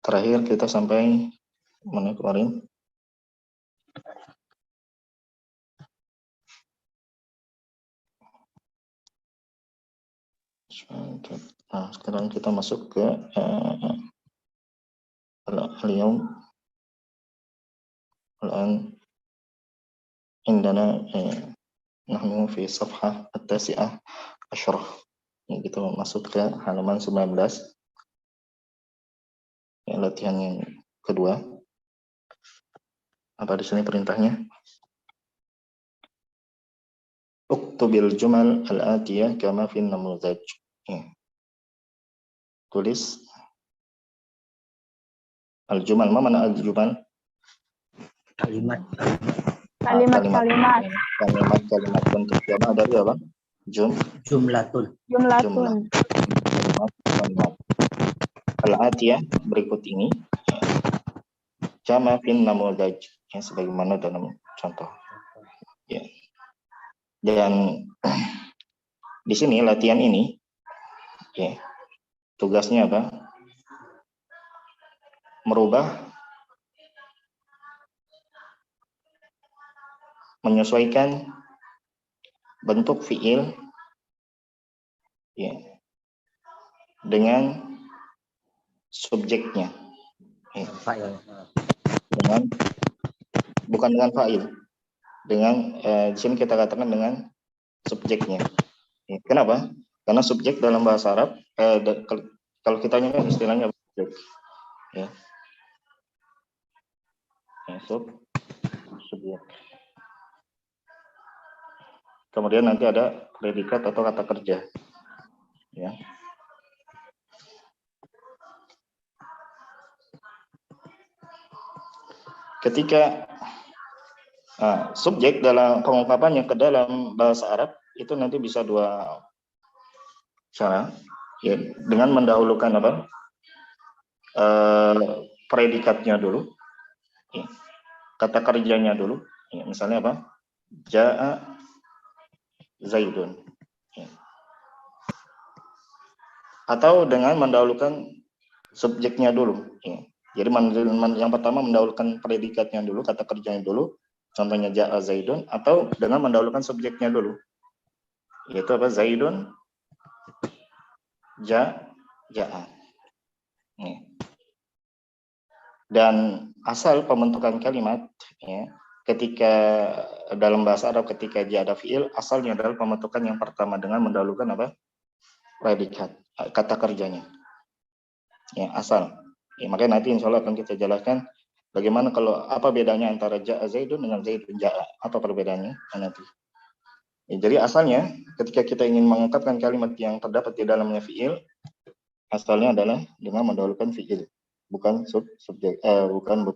Terakhir kita sampai mana kemarin? Nah, sekarang kita masuk ke al-yawm الآن عندنا نحن في صفحة 19. Kita masuk ke halaman 19. Latihan yang kedua. Apa di sini perintahnya? Uktubil jumal al-atiyah kama fi namuzaj. Tulis al-jumal. Ma mana al-jumal? Kalimat. Kalimat bentuk jamak dari apa? Jumlatun. Kalimat. Al-atiyah berikut ini kama fi namuzaj, sebagaimana dalam contoh. Ya. Dan di sini latihan ini tugasnya apa? Menyesuaikan bentuk fiil dengan subjeknya. Bukan dengan fa'il. Dengan di sini kita katakan dengan subjeknya. Kenapa? Karena subjek dalam bahasa Arab kalau kita nyanyi istilahnya subjek. Subjek. Kemudian nanti ada predikat atau kata kerja. Ya. Ketika subjek dalam pengungkapannya ke dalam bahasa Arab itu nanti bisa dua cara, ya, dengan mendahulukan apa? Predikatnya dulu, ya, kata kerjanya dulu, ya, misalnya apa? Ja'a Zaidun, ya. Atau dengan mendahulukan subjeknya dulu, ya. Jadi yang pertama mendahulukan predikatnya dulu, kata kerjanya dulu, contohnya Ja'a Zaidun, atau dengan mendahulukan subjeknya dulu, yaitu apa? Zaidun Ja'a. Ya. Dan asal pembentukan kalimat, ya, ketika dalam bahasa Arab ketika dia ada fiil, asalnya adalah pembentukan yang pertama dengan mendahulukan apa? Predikat, kata kerjanya. Ya, asal. Ya, makanya nanti insya Allah akan kita jelaskan bagaimana kalau apa bedanya antara Ja'a Zaidun dengan Zaidun Ja'a. Apa perbedaannya nanti. Ya, jadi asalnya ketika kita ingin mengungkapkan kalimat yang terdapat di dalamnya fiil, asalnya adalah dengan mendahulukan fiil, bukan subjek, bukan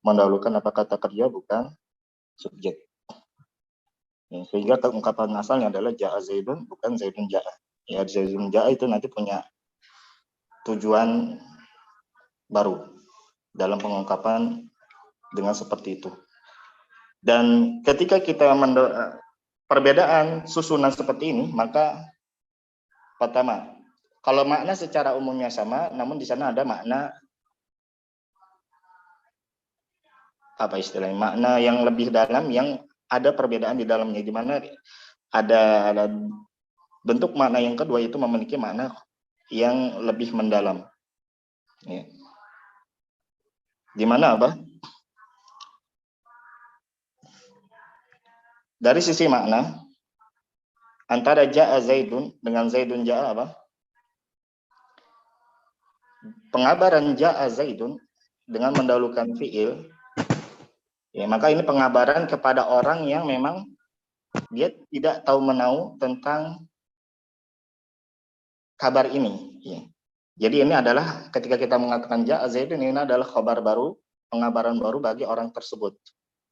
mendahulukan apa kata kerja, bukan subjek. Ya, sehingga ungkapan asalnya adalah Ja'a Zaidun, bukan Zaidun Ja'a. Ya, Zaidun Ja'a itu nanti punya tujuan baru dalam pengungkapan dengan seperti itu. Dan ketika kita perbedaan susunan seperti ini, maka pertama, kalau makna secara umumnya sama, namun di sana ada makna apa istilahnya, makna yang lebih dalam yang ada perbedaan di dalamnya, di mana ada bentuk makna yang kedua itu memiliki makna yang lebih mendalam. Ya. Di mana apa? Dari sisi makna antara Ja'a Zaidun dengan Zaidun Ja'a apa? Pengabaran Ja'a Zaidun dengan mendahulukan fiil, ya, maka ini pengabaran kepada orang yang memang dia tidak tahu menahu tentang kabar ini. Ya. Jadi ini adalah ketika kita mengatakan Ja'a Zaidun, ini adalah kabar baru, pengabaran baru bagi orang tersebut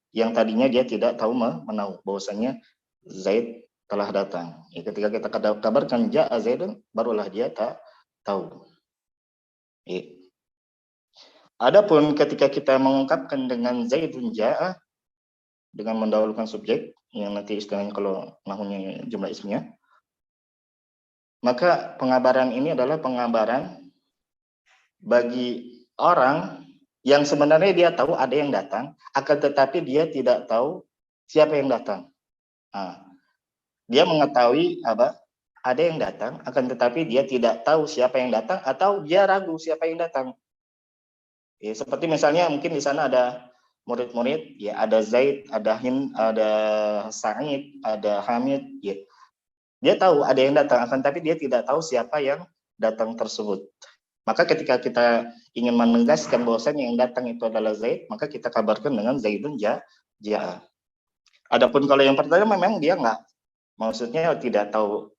yang tadinya dia tidak tahu menahu bahwasanya Zaid telah datang. Ya, ketika kita kabarkan Ja'a Zaidun, barulah dia tak tahu. Ya. Adapun ketika kita mengungkapkan dengan Zaidun Ja'a dengan mendahulukan subjek yang nanti istilahnya kalau nahunya jumlah ismnya, maka pengabaran ini adalah pengabaran bagi orang yang sebenarnya dia tahu ada yang datang, akan tetapi dia tidak tahu siapa yang datang. Nah, dia mengetahui apa? Ada yang datang, akan tetapi dia tidak tahu siapa yang datang atau dia ragu siapa yang datang. Ya, seperti misalnya mungkin di sana ada murid-murid, ya ada Zaid, ada Hind, ada Sa'id, ada Hamid, ya. Dia tahu ada yang datang, akan tapi dia tidak tahu siapa yang datang tersebut. Maka ketika kita ingin menegaskan bahwasanya yang datang itu adalah Zaid, maka kita kabarkan dengan Zaidun ja'a. Adapun kalau yang pertama memang dia nggak, maksudnya tidak tahu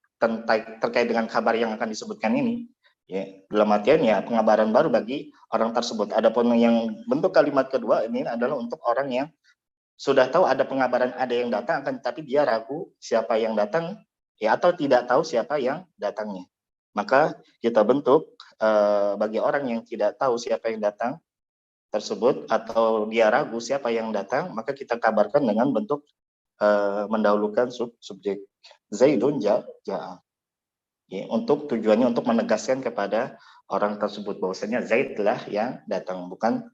terkait dengan kabar yang akan disebutkan ini. Ya, dalam artian ya pengabaran baru bagi orang tersebut. Adapun yang bentuk kalimat kedua ini adalah untuk orang yang sudah tahu ada pengabaran ada yang datang, akan tapi dia ragu siapa yang datang, ya atau tidak tahu siapa yang datangnya. Maka kita bentuk bagi orang yang tidak tahu siapa yang datang tersebut atau dia ragu siapa yang datang, maka kita kabarkan dengan bentuk mendahulukan subjek Zaidun ja'a. Ya, untuk tujuannya untuk menegaskan kepada orang tersebut bahwasanya Zaid lah yang datang, bukan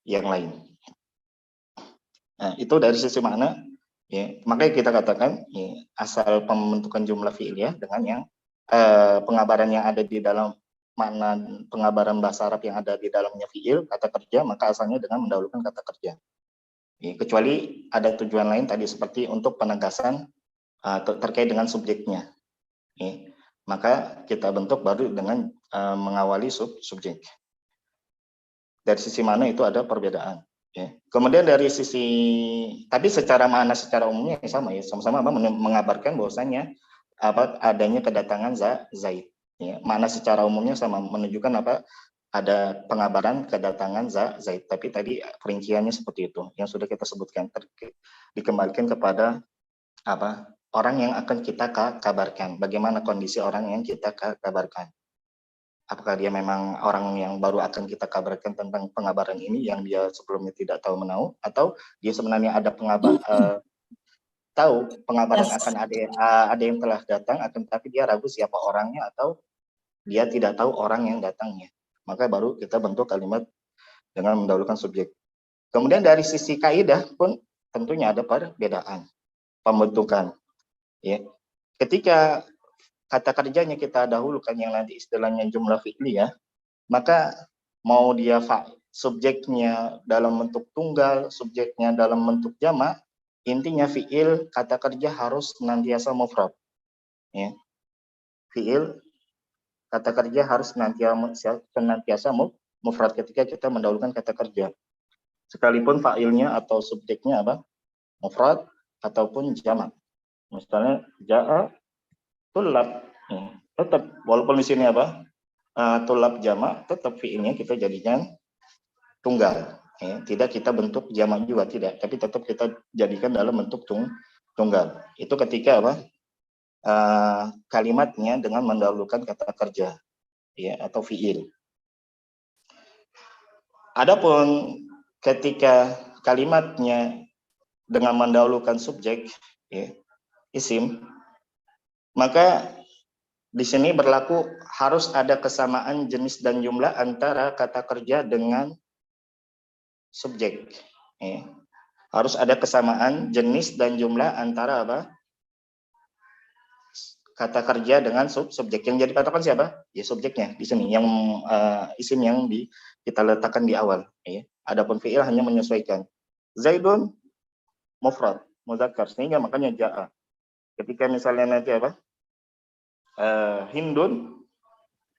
yang lain. Nah, itu dari sisi makna, ya, makanya kita katakan ya, asal pembentukan jumlah fi'il ya dengan yang pengabaran yang ada di dalam makna pengabaran bahasa Arab yang ada di dalamnya fi'il kata kerja, maka asalnya dengan mendahulukan kata kerja. Ya, kecuali ada tujuan lain tadi seperti untuk penegasan terkait dengan subjeknya. Ya, maka kita bentuk baru dengan mengawali subjek. Dari sisi mana itu ada perbedaan. Ya. Kemudian dari sisi, tapi secara makna secara umumnya sama ya, sama-sama mengabarkan bahwasanya adanya kedatangan Zaid. Ya. Makna secara umumnya sama, menunjukkan ada pengabaran kedatangan Zaid. Tapi tadi perinciannya seperti itu yang sudah kita sebutkan, dikembalikan kepada orang yang akan kita kabarkan, bagaimana kondisi orang yang kita kabarkan. Apakah dia memang orang yang baru akan kita kabarkan tentang pengabaran ini yang dia sebelumnya tidak tahu menahu, atau dia sebenarnya ada tahu pengabaran akan ada yang telah datang, akan tapi dia ragu siapa orangnya atau dia tidak tahu orang yang datangnya. Maka baru kita bentuk kalimat dengan mendahulukan subjek. Kemudian dari sisi kaidah pun tentunya ada perbedaan pembentukan. Ya, ketika kata kerjanya kita dahulukan yang nanti istilahnya jumlah fi'liyah, maka mau dia subjeknya dalam bentuk tunggal, subjeknya dalam bentuk jamak, intinya fi'il kata kerja harus senantiasa mufrad. Ya. Fi'il kata kerja harus senantiasa mufrad ketika kita mendahulukan kata kerja. Sekalipun fa'ilnya atau subjeknya mufrad ataupun jamak. Misalnya ja'a tulab, tetap walaupun di sini tulab jamak, tetap fiilnya kita jadikan tunggal. Ya. Tidak kita bentuk jamak juga tidak, tapi tetap kita jadikan dalam bentuk tunggal. Itu ketika kalimatnya dengan mendahulukan kata kerja, ya, atau fiil. Adapun ketika kalimatnya dengan mendahulukan subjek, ya, isim, maka di sini berlaku harus ada kesamaan jenis dan jumlah antara kata kerja dengan subjek. Ya. Harus ada kesamaan jenis dan jumlah antara kata kerja dengan subjek. Yang jadi patokan siapa? Ya subjeknya di sini. Yang isim yang kita letakkan di awal. Ya. Adapun fiil hanya menyesuaikan. Zaidun mufrad, muzakkar, sehingga makanya ja'a. Ketika misalnya nanti Hindun,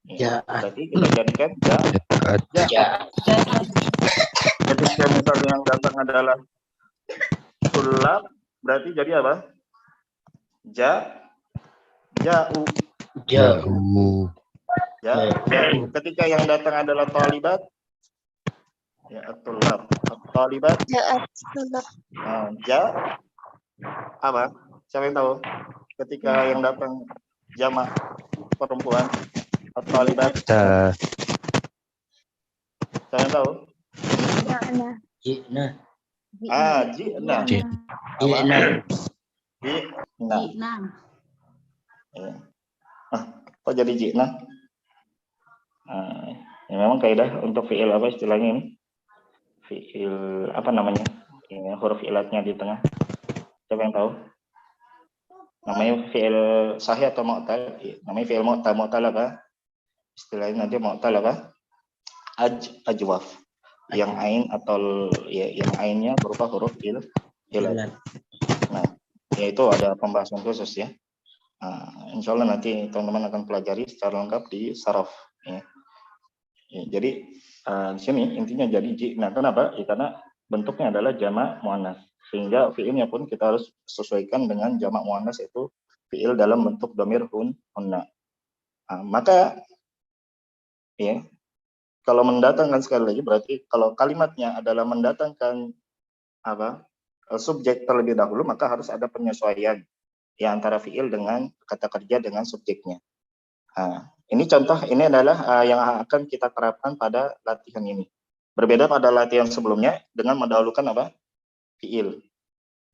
ya, berarti kita jadikan ja'a. Ketika misalnya yang datang adalah tulab, berarti jadi ja'u. Ketika yang datang adalah talibat, ya tulab. Talibat. Siapa yang tahu? Ketika yang datang jamak perempuan, talibat. Siapa yang tahu? Ji'na. Kok jadi ji'na? Ya memang kaidah untuk fiil apa istilahnya ini? Fiil apa namanya? Ini huruf ilatnya di tengah. Siapa yang tahu? Namanya fiil sahih atau mu'tal? Namanya fiil mu'tal. Mu'tal apa? Istilahnya nanti mu'tal apa? Ajwaf. Yang ain atau ya, yang ainnya berupa huruf ilat. Nah, yaitu ada pembahasan khusus ya. Insya Allah nanti teman-teman akan pelajari secara lengkap di saraf. Ya. Ya, jadi di sini intinya jadi nah kenapa? Ya, karena bentuknya adalah jamak muannas, sehingga fiilnya pun kita harus sesuaikan dengan jamak muannas, itu fiil dalam bentuk dhamir hunna. Maka ya kalau mendatangkan, sekali lagi berarti kalau kalimatnya adalah mendatangkan apa subjek terlebih dahulu, maka harus ada penyesuaian ya antara fiil dengan kata kerja dengan subjeknya. Ini contoh, ini adalah yang akan kita terapkan pada latihan ini. Berbeda pada latihan sebelumnya dengan mendahulukan apa? Fiil.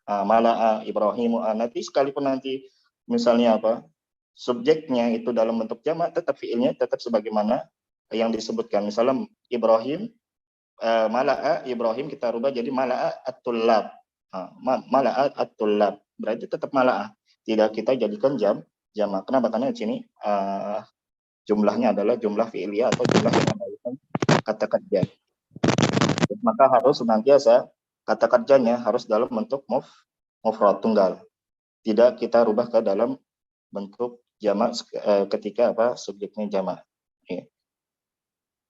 Mala'a Ibrahimu. Nanti sekalipun nanti misalnya apa? Subjeknya itu dalam bentuk jamak, tetap fiilnya tetap sebagaimana yang disebutkan. Misalnya Ibrahim, Mala'a Ibrahim kita rubah jadi Mala'a at-tullab. Mala'a at-tullab. Berarti tetap Mala'a. Tidak kita jadikan jamak. Kenapa? Karena di sini jumlahnya adalah jumlah fi'liyah atau jumlah yang mendahulukan kata kerja. Maka harus senantiasa kata kerjanya harus dalam bentuk mufrad tunggal. Tidak kita rubah ke dalam bentuk jamak ketika apa subjeknya jamak. Ya.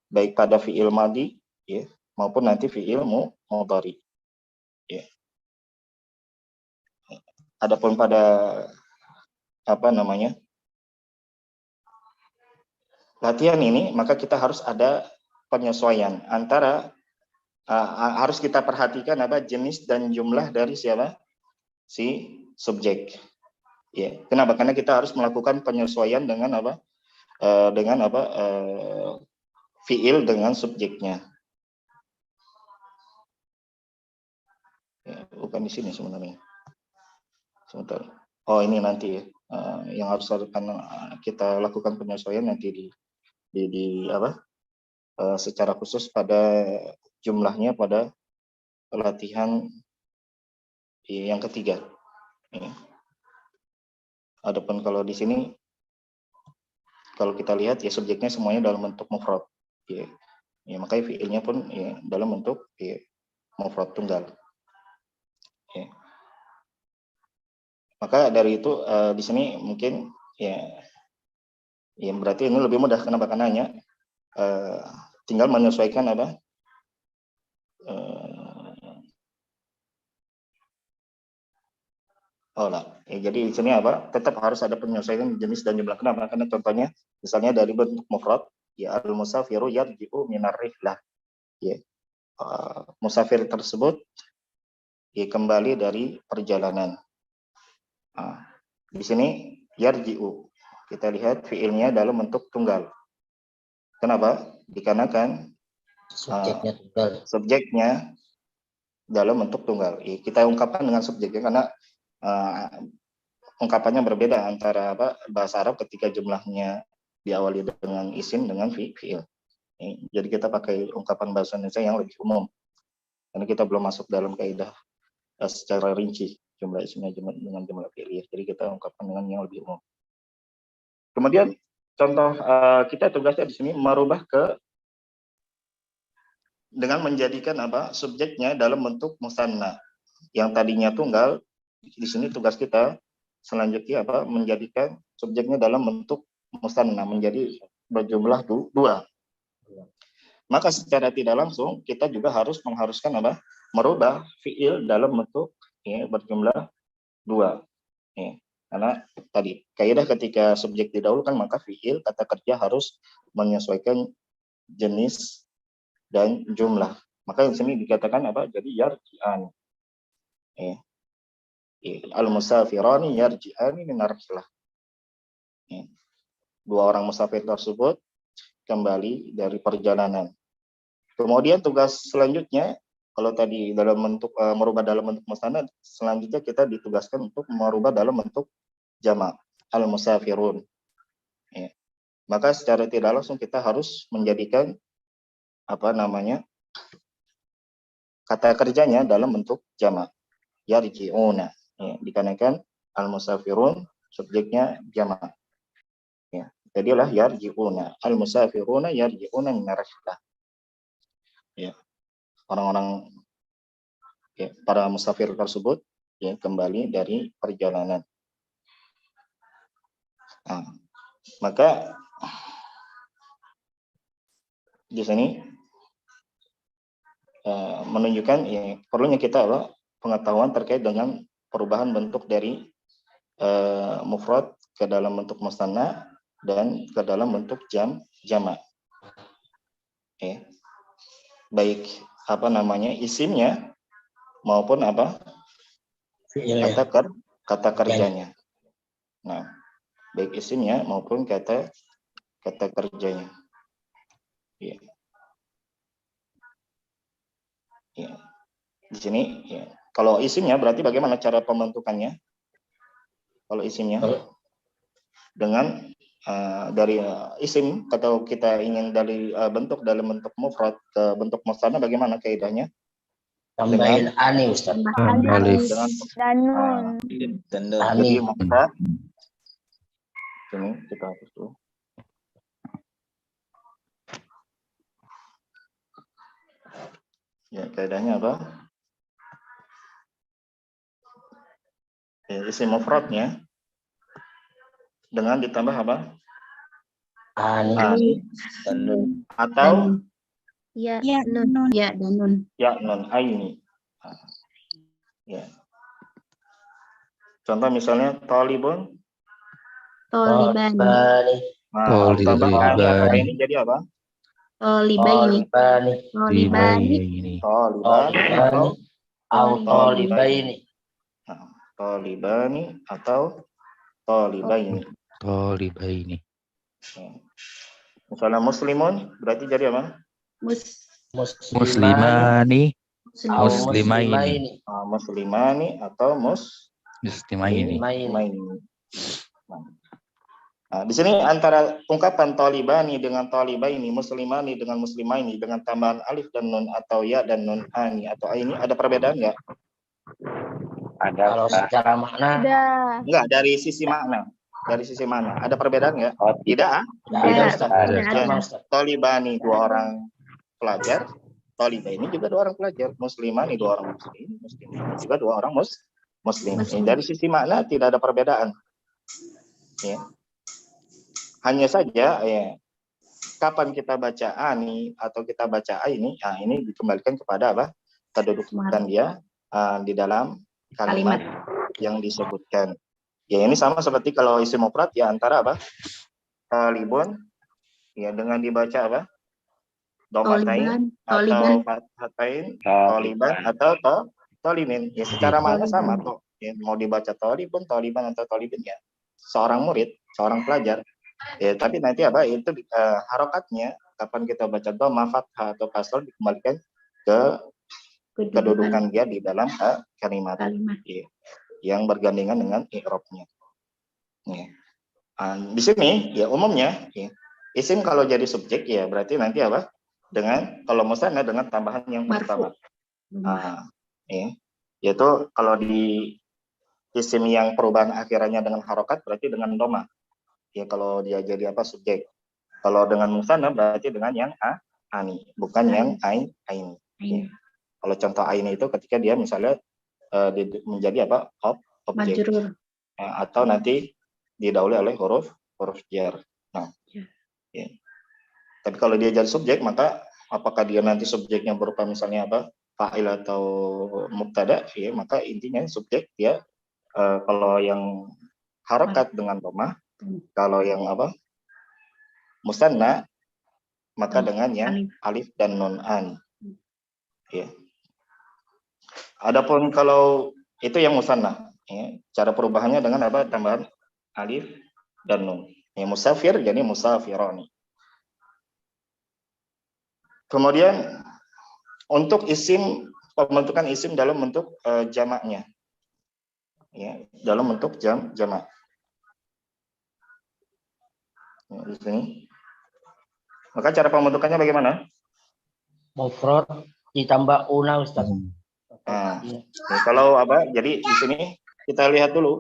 Baik pada fi'il madhi ya, maupun nanti fi'il mudhari. Ya. Adapun pada apa namanya? Latihan ini, maka kita harus ada penyesuaian antara harus kita perhatikan apa jenis dan jumlah dari siapa si subjek. Ya, kenapa? Karena kita harus melakukan penyesuaian dengan apa? Dengan apa? Fiil dengan subjeknya. Ya, bukan di sini sebenarnya. Sebentar. Oh ini nanti ya. Yang harus kita lakukan penyesuaian nanti di apa? Secara khusus pada jumlahnya pada latihan yang ketiga. Ya. Adapun kalau di sini, kalau kita lihat ya subjeknya semuanya dalam bentuk mufrad. Ya, ya makanya fiilnya pun ya dalam bentuk ya, mufrad tunggal. Ya. Maka dari itu di sini mungkin ya berarti ini lebih mudah. Kenapa? Karena tinggal menyesuaikan apa? Jadi di sini apa? Tetap harus ada penyesuaian jenis dan jumlah. Kenapa? Karena contohnya misalnya dari bentuk mufrad ya al-musafiru yarji'u minar rihlah. Ya. Musafir tersebut ya kembali dari perjalanan. Di sini yarji'u. Kita lihat fiilnya dalam bentuk tunggal. Kenapa? Dikarenakan subjeknya dalam bentuk tunggal. Kita ungkapkan dengan subjeknya karena ungkapannya berbeda antara bahasa Arab ketika jumlahnya diawali dengan isim dengan fiil. Jadi kita pakai ungkapan bahasa Indonesia yang lebih umum. Karena kita belum masuk dalam kaidah secara rinci jumlah isimnya dengan jumlah fiil. Jadi kita ungkapkan dengan yang lebih umum. Kemudian contoh kita tugasnya di sini merubah dengan menjadikan subjeknya dalam bentuk musanna. Yang tadinya tunggal, di sini tugas kita selanjutnya menjadikan subjeknya dalam bentuk musanna menjadi berjumlah dua. Maka secara tidak langsung kita juga harus mengharuskan merubah fiil dalam bentuk berjumlah dua. Karena tadi kaidah ketika subjek didahulukan maka fiil kata kerja harus menyesuaikan jenis dan jumlah. Maka di sini dikatakan jadi yarji'an. Al-musafirani yarji'ani minar rihlah. Dua orang musafir tersebut kembali dari perjalanan. Kemudian tugas selanjutnya, kalau tadi dalam bentuk merubah dalam bentuk musanna, selanjutnya kita ditugaskan untuk merubah dalam bentuk jamak al-musafirun. maka secara tidak langsung kita harus menjadikan apa namanya kata kerjanya dalam bentuk jamak, yarji'una, ya, dikarenakan al-musafirun subjeknya jamak, ya. Jadilah yarji'una, al-musafiruna yarji'una min rihlah, ya. Orang-orang, ya, para musafir tersebut, ya, kembali dari perjalanan. Nah, maka di sini menunjukkan, ya, perlunya kita pengetahuan terkait dengan perubahan bentuk dari mufrad ke dalam bentuk musanna dan ke dalam bentuk jamak. Ya. Baik apa namanya isimnya maupun apa kata kerjanya. Nah, baik isimnya maupun kata kerjanya. Ya. Ya. Di sini, ya. Kalau isimnya berarti bagaimana cara pembentukannya? Kalau isimnya dengan dari isim, atau kita ingin dari bentuk dalam bentuk mufrad ke bentuk musanna, bagaimana kaidahnya? Tambahin ani, Ustaz. Alif dan nun. Jadi maka ini kita hapus dulu. Ya, kaidahnya apa? Ya, isim mufradnya dengan ditambah apa? Ani atau ya nun ya nun aini. Ya. Contoh misalnya talibun, tolibani nah, tambah ani atau aini jadi apa? tolibani atau tolibaini. Nah, tolibani atau tolibaini. Ya. Misalnya muslimun berarti jadi apa? Muslimani muslimani atau muslimaini. Nah, di sini antara ungkapan talibani dengan talibaini, muslimani dengan muslimaini dengan tambahan alif dan nun atau ya dan nun ani atau ini ada perbedaan nggak? Ada. Kalau secara makna enggak, dari sisi makna. Dari sisi mana? Ada perbedaan nggak? Tidak. Talibani 2 orang pelajar, talibaini juga 2 orang pelajar, muslimani 2 orang muslim, muslimani juga 2 orang muslim. Dari sisi makna tidak ada perbedaan. Ya. Hanya saja, ya, kapan kita baca ani atau kita baca aini, nah ini dikembalikan kepada apa? Kedudukan dia di dalam kalimat yang disebutkan. Ya, ini sama seperti kalau isim mufrad, ya, antara apa? Talibun, ya, dengan dibaca apa? Domatain atau fathatain, taliban atau tolimin. Ya, secara makna sama tuh. Ya, mau dibaca talibun, taliban atau tolibin, ya, seorang murid, seorang pelajar. Ya, tapi nanti apa itu harokatnya kapan kita baca dhamma, fathah atau kasrah dikembalikan ke kedudukan dia di dalam kalimat. Ya, yang bergandengan dengan i'rabnya. Ya. Di sini ya umumnya, ya, isim kalau jadi subjek, ya berarti nanti apa? Dengan kalau musanna dengan tambahan yang pertama. Ya. Yaitu kalau di isim yang perubahan akhirannya dengan harokat berarti dengan dhamma. Ya, kalau dia jadi apa subjek. Kalau dengan musanna berarti dengan yang ani, bukan yang aini. Ya. Kalau contoh aini itu ketika dia misalnya menjadi apa objek, atau nanti didahului oleh huruf jar. Nah, ya. Tapi kalau dia jadi subjek, maka apakah dia nanti subjeknya berupa misalnya apa fa'il atau mubtada, ya, maka intinya subjek dia kalau yang harokat dengan dhamma, kalau yang apa musanna maka dengan yang alif dan nun an. Ya. Adapun kalau itu yang musanna, ya, cara perubahannya dengan apa? Tambahan alif dan nun. Ya, musafir jadi musafironi. Kemudian untuk isim, pembentukan isim dalam bentuk jamaknya, ya, dalam bentuk jamak. Ya, di sini Maka cara pembentukannya bagaimana? Mufrad ditambah una Ustaz. Nah, kalau apa? Jadi di sini kita lihat dulu,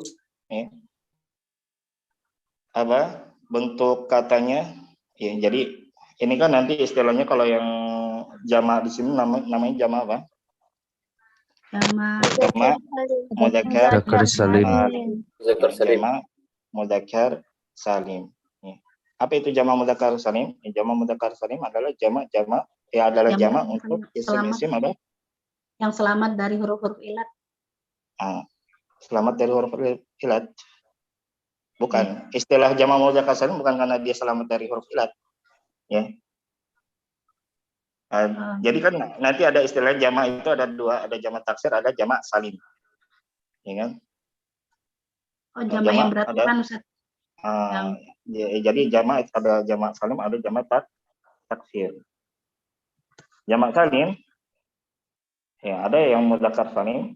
apa bentuk katanya. Ya, jadi ini kan nanti istilahnya kalau yang jamak di sini namanya jamak apa? Jamak mudzakkar salim. Jamak mudzakkar salim. Apa itu jamak mudzakkar salim? Jamak mudzakkar salim adalah jamak adalah jamak untuk isim-isim apa? Yang selamat dari huruf-huruf ilat. Selamat dari huruf ilat. Bukan. Istilah jamak mudzakkar salim bukan karena dia selamat dari huruf ilat. Ya. Jadi kan nanti ada istilah jamak itu ada dua, ada jamak taksir, ada jamak salim. Ya kan? Oh, jamak yang berat kan Ustaz. Jadi jamak ada jamak salim, ada jamak taksir. Jamak salim ya ada yang mudzakkar salim.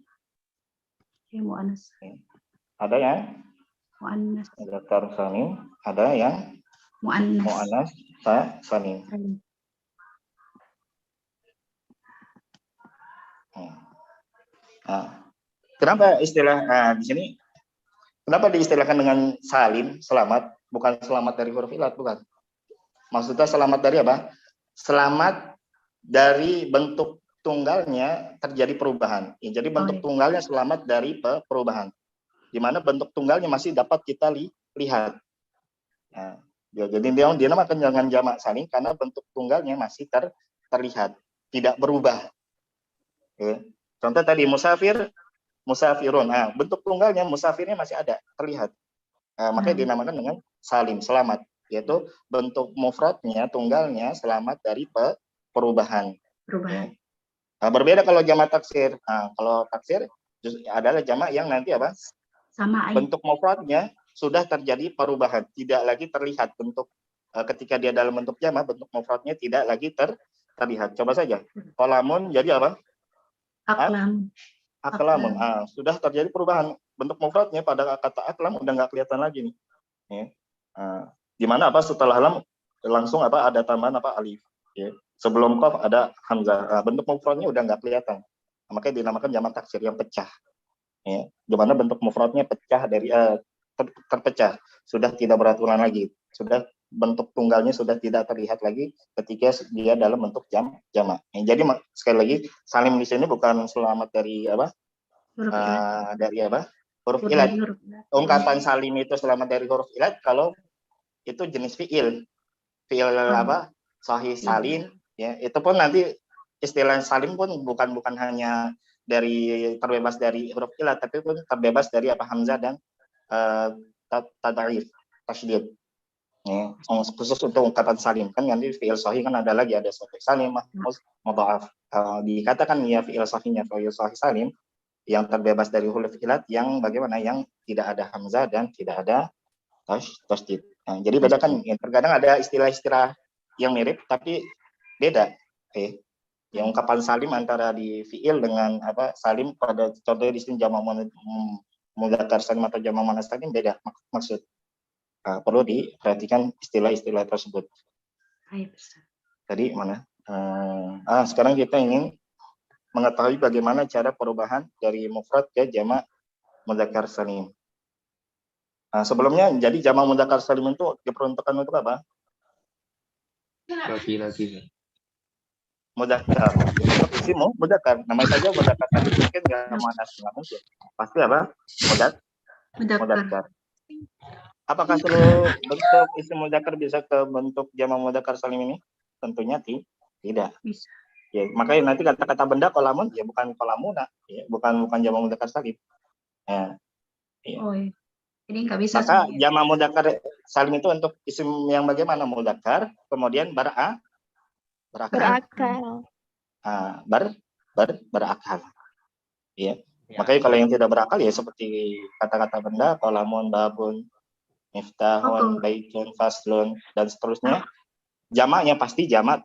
Muannas. Ada yang Muannas. Mudzakkar salim, ada yang muannas salim. Kenapa istilah di sini? Kenapa diistilahkan dengan salim, selamat, bukan selamat dari huruf ilat, bukan? Maksudnya selamat dari apa? Selamat dari bentuk tunggalnya terjadi perubahan. Ya, jadi bentuk tunggalnya selamat dari perubahan. Di mana bentuk tunggalnya masih dapat kita lihat. Nah, ya, jadi dia namakan dengan jamak salim karena bentuk tunggalnya masih terlihat, tidak berubah. Ya. Contoh tadi musafirun. Bentuk tunggalnya musafirnya masih ada, terlihat. Makanya dinamakan dengan salim, selamat. Yaitu bentuk mufradnya, tunggalnya selamat dari perubahan. Ya. Berbeda kalau jamak taksir. Kalau taksir adalah jamak yang nanti apa? Bentuk mufradnya sudah terjadi perubahan, tidak lagi terlihat bentuk ketika dia dalam bentuk jamak, bentuk mufradnya tidak lagi terlihat. Coba saja. Qalamun jadi apa? Aklamun. Sudah terjadi perubahan bentuk mufradnya pada kata aklam udah nggak kelihatan lagi nih. Ya. Di mana apa setelah lam langsung apa ada tambahan apa alif. Ya. Sebelum qaf ada hamzah. Bentuk mufradnya udah nggak kelihatan. Makanya dinamakan jamak taksir yang pecah. Ya. Di mana bentuk mufradnya pecah dari terpecah, sudah tidak beraturan lagi, sudah bentuk tunggalnya sudah tidak terlihat lagi ketika dia dalam bentuk jamak. Jadi sekali lagi salim di sini bukan selamat dari apa? Dari apa? Huruf ilat. Ungkapan salim itu selamat dari huruf ilat kalau itu jenis fiil apa? Sahih salim. Ya, itu pun nanti istilah salim pun bukan hanya dari terbebas dari huruf ilat, tapi pun terbebas dari apa hamzah dan tad'if, tasydid. Ya, khusus untuk ungkapan salim kan nanti fiil sahih kan ada lagi, ada sahih salim, mahmuz, mudha'af. Dikatakan ya fiil sahihnya fiil sahih salim yang terbebas dari huruf ilat yang bagaimana yang tidak ada hamzah dan tidak ada tasydid. Jadi beda kan, ya, terkadang ada istilah-istilah yang mirip tapi beda. Yang ungkapan salim antara di fiil dengan apa salim pada contohnya di sini jamak mudzakkar salim atau jamak muannas salim beda maksud. Perlu diperhatikan istilah-istilah tersebut. Tadi mana? Sekarang kita ingin mengetahui bagaimana cara perubahan dari mufrad ke jamak mudzakkar salim. Sebelumnya jadi jamak mudzakkar salim itu diperuntukkan untuk apa? Laki-laki. Mudzakkar. Untuk isim mudzakkar. Namanya saja mudzakkar tadi mungkin nggak muannas, nggak mungkin. Pasti apa? Mudzakkar. Apakah seluruh bentuk isim mudzakkar bisa ke bentuk jamak mudzakkar salim ini? Tentunya tidak. Bisa. Ya, makanya nanti kata-kata benda kolamun ya bukan kolamuna, ya, bukan jamak mudzakkar salim. Ya. Jadi nggak bisa. Maka jamak mudzakkar salim itu untuk isim yang bagaimana? Mudzakkar, kemudian berakal. Berakal. Ya. Makanya kalau yang tidak berakal ya seperti kata-kata benda, kolamun, babun, miftahun, baitun, faslun dan seterusnya. Jamaknya pasti jamak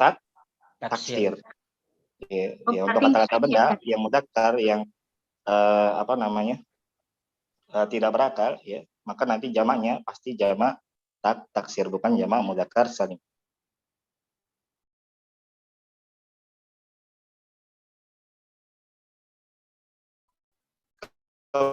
taksir. Ya, untuk kata-kata benda yang mudzakkar yang tidak berakal ya, maka nanti jamaknya pasti jamak taksir bukan jamak mudzakkar salim. Mudzakkar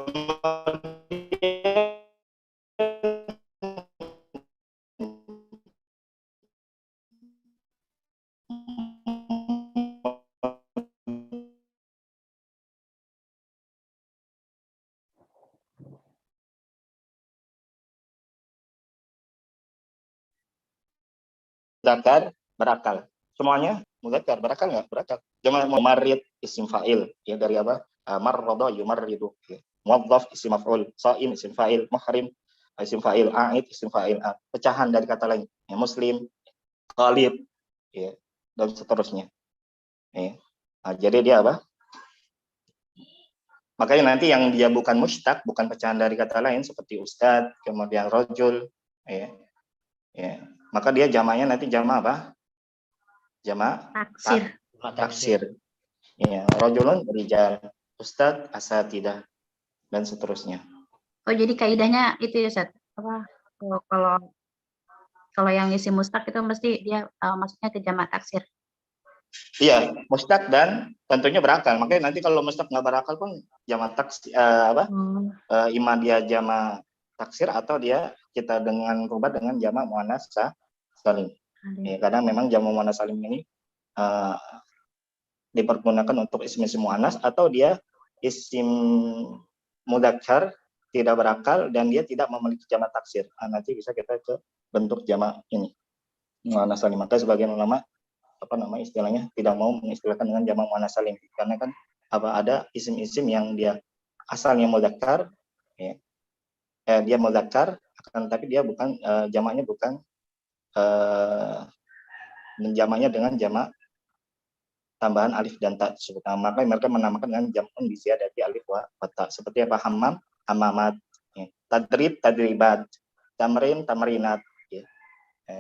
berakal. Semuanya mudzakkar berakal nggak? Berakal. Jangan mumarrid isim fa'il ya dari apa? Marrada yumarridu. Ya. Muwadzaf isim maf'ul, shaim isim fa'il, muhrim isim fa'il, a'id isim fa'il. Pecahan dari kata lain. Ya, muslim, khalid ya, dan seterusnya. Ya. Nah, jadi dia apa? Makanya nanti yang dia bukan mustaq, bukan pecahan dari kata lain seperti ustad, kemudian rojul, ya, ya. Maka dia jamaknya nanti jamak apa? Jamak Taksir. taksir. Ya, rojulun rijal, ustad asatidah, dan seterusnya. Oh, jadi kaidahnya itu ya, Ustaz. Apa? Kalau yang isi mustaq itu mesti dia maksudnya ke jamak taksir. Iya, mustaq dan tentunya berakal. Makanya nanti kalau mustaq nggak berakal pun jamak taksir ima dia jamak taksir atau dia kita dengan rubah dengan jamak muannas salim. Ya, karena memang jamak muannas salim ini dipergunakan untuk isim-isim muannas atau dia isim mudzakkar tidak berakal dan dia tidak memiliki jamak taksir. Nanti bisa kita ke bentuk jamak ini muannas salim. Maka sebagian ulama istilahnya tidak mau mengistilahkan dengan jamak muannas salim karena kan ada isim-isim yang dia asalnya mudzakkar ya. Dia mudzakkar akan tapi dia bukan jamaknya bukan menjamaknya dengan jamak tambahan alif dan ta tersebut. Maka mereka menamakan dengan jamun biziadati alif wa ta. Seperti apa? Hammam, hammamat, ya. Tadrib, tadribat, tamrin, tamrinat. Ya.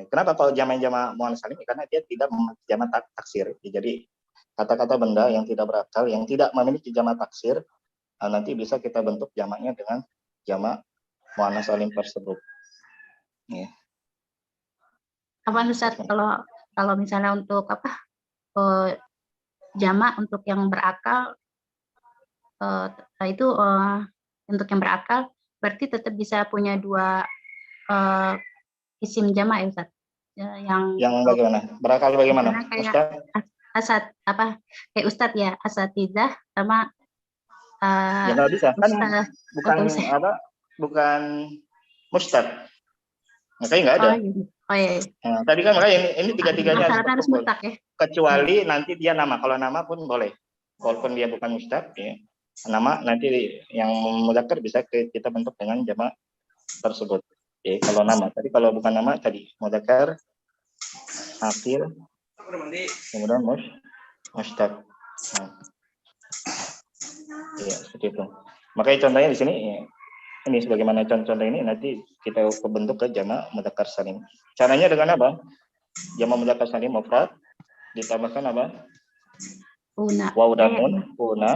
Kenapa kalau jamak muannas salim? Karena dia tidak memiliki jamak taksir. Ya. Jadi kata-kata benda yang tidak berakal, yang tidak memiliki jamak taksir, nanti bisa kita bentuk jamaknya dengan jamak muannas salim tersebut. Ya. Apa Ustaz kalau misalnya untuk jamak untuk yang berakal itu untuk yang berakal berarti tetap bisa punya dua isim jamak ya Ustaz. Yang bagaimana? Berakal bagaimana? Kayak kayak Ustadz ya, asatidzah sama ya nggak bisa kan bukan mustad. Makanya nggak ada. Oh iya. Nah, tadi kan makanya ini tiga-tiganya harus mustaq ya. Kecuali nanti dia nama. Kalau nama pun boleh. Walaupun dia bukan mustad ya. Nama nanti yang mudzakkar bisa kita bentuk dengan jamak tersebut. Oke, kalau nama. Tadi kalau bukan nama tadi mudzakkar akil kemudian mustad. Nah. Ya, seperti itu. Makanya contohnya di sini ya, ini sebagaimana contoh ini nanti kita bentuk ke jamak mudzakkar salim. Caranya dengan apa? Jamak mudzakkar salim mufrad ditambahkan apa? Waw dan nun, una.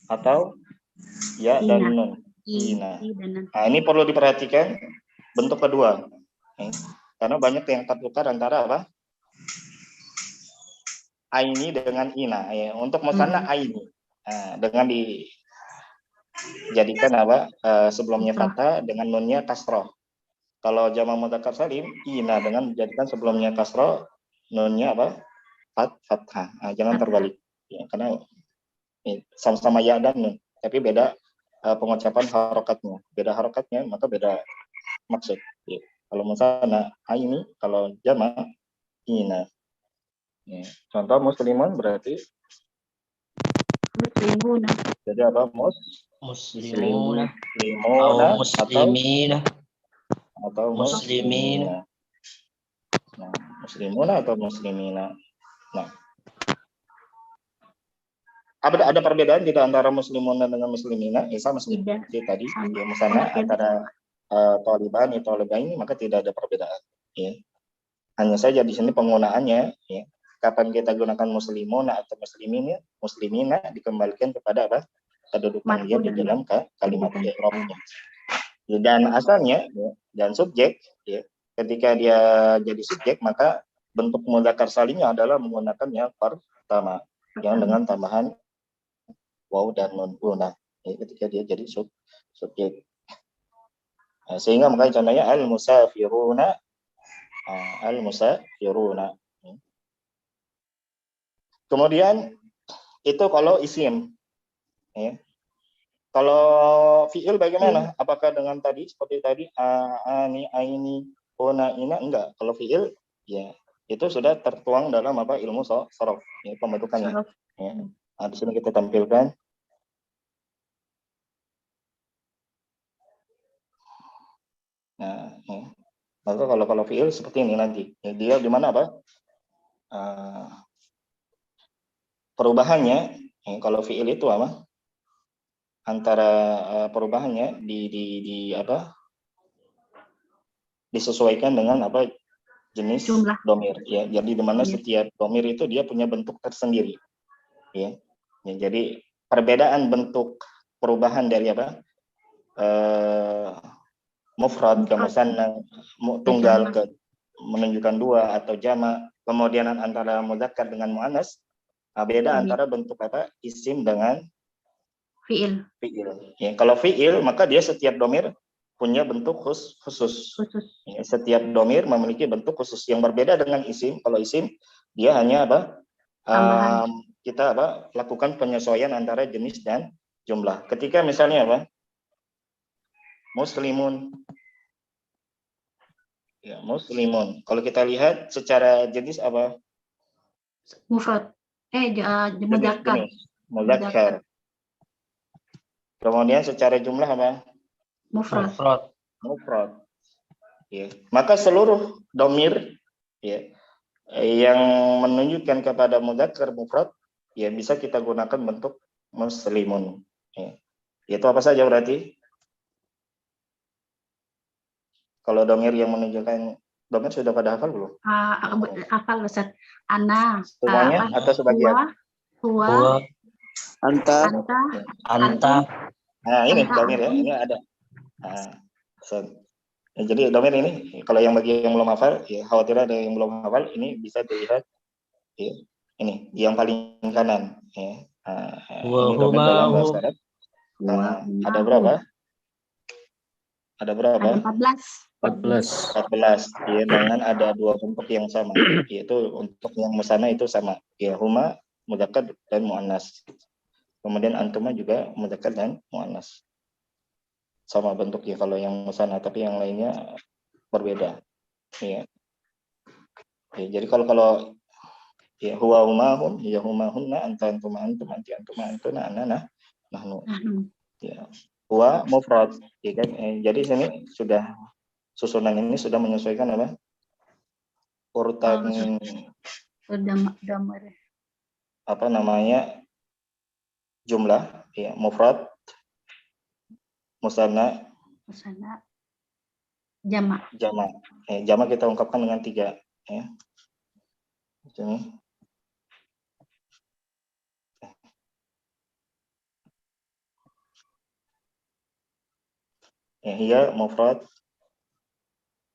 Atau ya dan nun, ina. Nah, ini perlu diperhatikan bentuk kedua. Karena banyak yang tertukar antara apa? Aini dengan ina. Ya, untuk musanna aini. Nah, dengan dijadikan apa? Sebelumnya fathah dengan nunnya kasroh. Kalau jamak mudzakkar salim, ina dengan menjadikan sebelumnya kasroh, nunnya apa? Fathah. Nah, jangan terbalik. Ya, karena sama-sama ya dan nun, tapi beda pengucapan harokatnya. Beda harokatnya, maka beda maksud. Ya. Kalau misalnya ini, kalau jamak ina. Ya. Contoh muslimun berarti muslimuna. Jadi apa? Muslimuna atau muslimina. Nah, muslimuna atau muslimina. Nah, ada perbedaan tidak antara muslimuna dengan muslimina? Sama seperti tadi, ya, misalnya antara taliban atau ini maka tidak ada perbedaan. Ya. Hanya saja di sini penggunaannya, ya, kapan kita gunakan muslimuna atau muslimina dikembalikan kepada apa? Kedudukan dia di dalam kalimat i'rabnya. Dan asalnya ya, dan subjek ya, ketika dia jadi subjek maka bentuk mudzakkar salimnya adalah menggunakan yang pertama yang dengan tambahan waw dan nun una ketika dia jadi subjek. Sehingga makanya contohnya al-musafiruna, al-musafiruna. Kemudian itu kalau isim. Ya. Kalau fiil bagaimana? Apakah dengan tadi seperti tadi ani, aini, ona, ina? Enggak. Kalau fiil ya itu sudah tertuang dalam apa ilmu sorof, ya, pembentukannya. Ya. Nah, di sini kita tampilkan. Nah, ya. Maka kalau fiil seperti ini nanti, ya, dia di mana apa? Perubahannya, ya, kalau fiil itu apa? Antara perubahannya di apa? Disesuaikan dengan apa? Jenis Jumlah. domir, ya. Jadi di mana setiap domir itu dia punya bentuk tersendiri, ya. Ya, jadi perbedaan bentuk perubahan dari apa? Mufrad ke musanna, tunggal ke menunjukkan dua atau jama, kemudian antara mudzakkar dengan muannas, beda antara bentuk apa isim dengan fiil. Ya, kalau fiil maka dia setiap domir punya bentuk khusus. Ya, setiap domir memiliki bentuk khusus yang berbeda dengan isim. Kalau isim dia hanya apa? Kita apa? Lakukan penyesuaian antara jenis dan jumlah. Ketika misalnya apa? Muslimun. Ya, muslimun. Kalau kita lihat secara jenis apa? Mufrad. Mudzakkar. Mudzakkar. Kemudian secara jumlah apa? Mufrad. Ya. Maka seluruh domir ya yang menunjukkan kepada mudzakkar mufrad ya bisa kita gunakan bentuk muslimun. Ya. Itu apa saja berarti? Kalau domir yang menunjukkan domir sudah pada hafal belum? Hafal Ustaz. Ana. Semuanya atau sebagian? Huwa. Anta. Nah, ini domir ya, ini ada. Nah, ya, jadi domir ini kalau yang bagi yang belum hafal, ya khawatir ada yang belum hafal, ini bisa dilihat ya, ini yang paling kanan ya. Ini domir dalam bahasa Arab. Ada berapa? Ada berapa? Ada 14. Ya, dengan ada dua bentuk yang sama, yaitu untuk yang musanna itu sama, ya huma mudzakkar dan muannas. Kemudian antuma juga mudzakkar dan muannas. Sama bentuknya kalau yang musanna, tapi yang lainnya berbeda. Ya. Ya, jadi kalau ya huwa humahum, ya humahunna, anta antuma antum, anti antuma antuna, anana nahnu. Ya. Huwa mufrad, ya kan? Jadi sini sudah susunan ini sudah menyesuaikan apa? Urutan apa namanya? Jumlah, ya, mufrad, musanna, jama. Jama kita ungkapkan dengan 3, ya. Sini. Ya, hiya mufrad,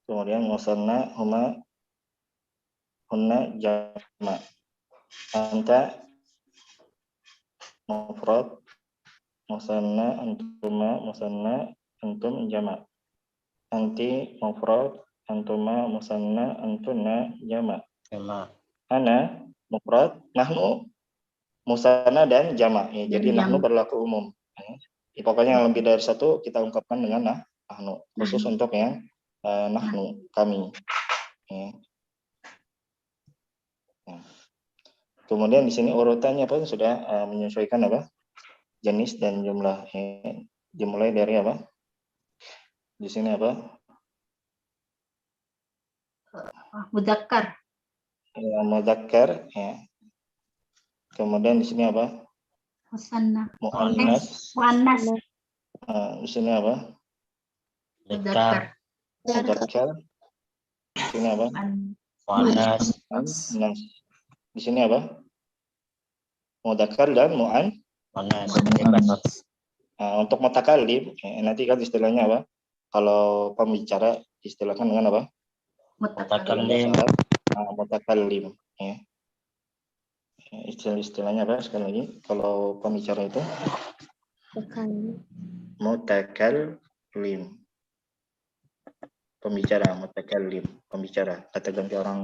kemudian musanna, huma, hunna, jama. Anta mufrad, musanna, antuma, musanna, antum, jama. Anti mufrad, antuma, musanna, antuna, jama. Ana mufrad, nahnu, musanna dan jama. Ya, jadi nahnu berlaku umum. Ya, pokoknya yang lebih dari satu kita ungkapkan dengan nahnu, khusus untuk yang nahnu, kami. Ya. Kemudian di sini urutannya pun sudah menyesuaikan apa? Jenis dan jumlah. Ya. Dimulai dari apa? Di sini apa? Mudzakkar. Ya, mudzakkar. Ya. Kemudian di sini apa? Musanna. Muannas. Di sini apa? Mudzakkar. Di sini apa? Muannas. Di sini apa? Mudzakkar dan muannas. Untuk mutakallim, nanti kan istilahnya apa? Kalau pembicara istilahkan dengan apa? Mutakallim. Ya. Istilahnya apa sekali lagi? Kalau pembicara itu Mutakallim. Pembicara, mutakallim, pembicara. Kata ganti orang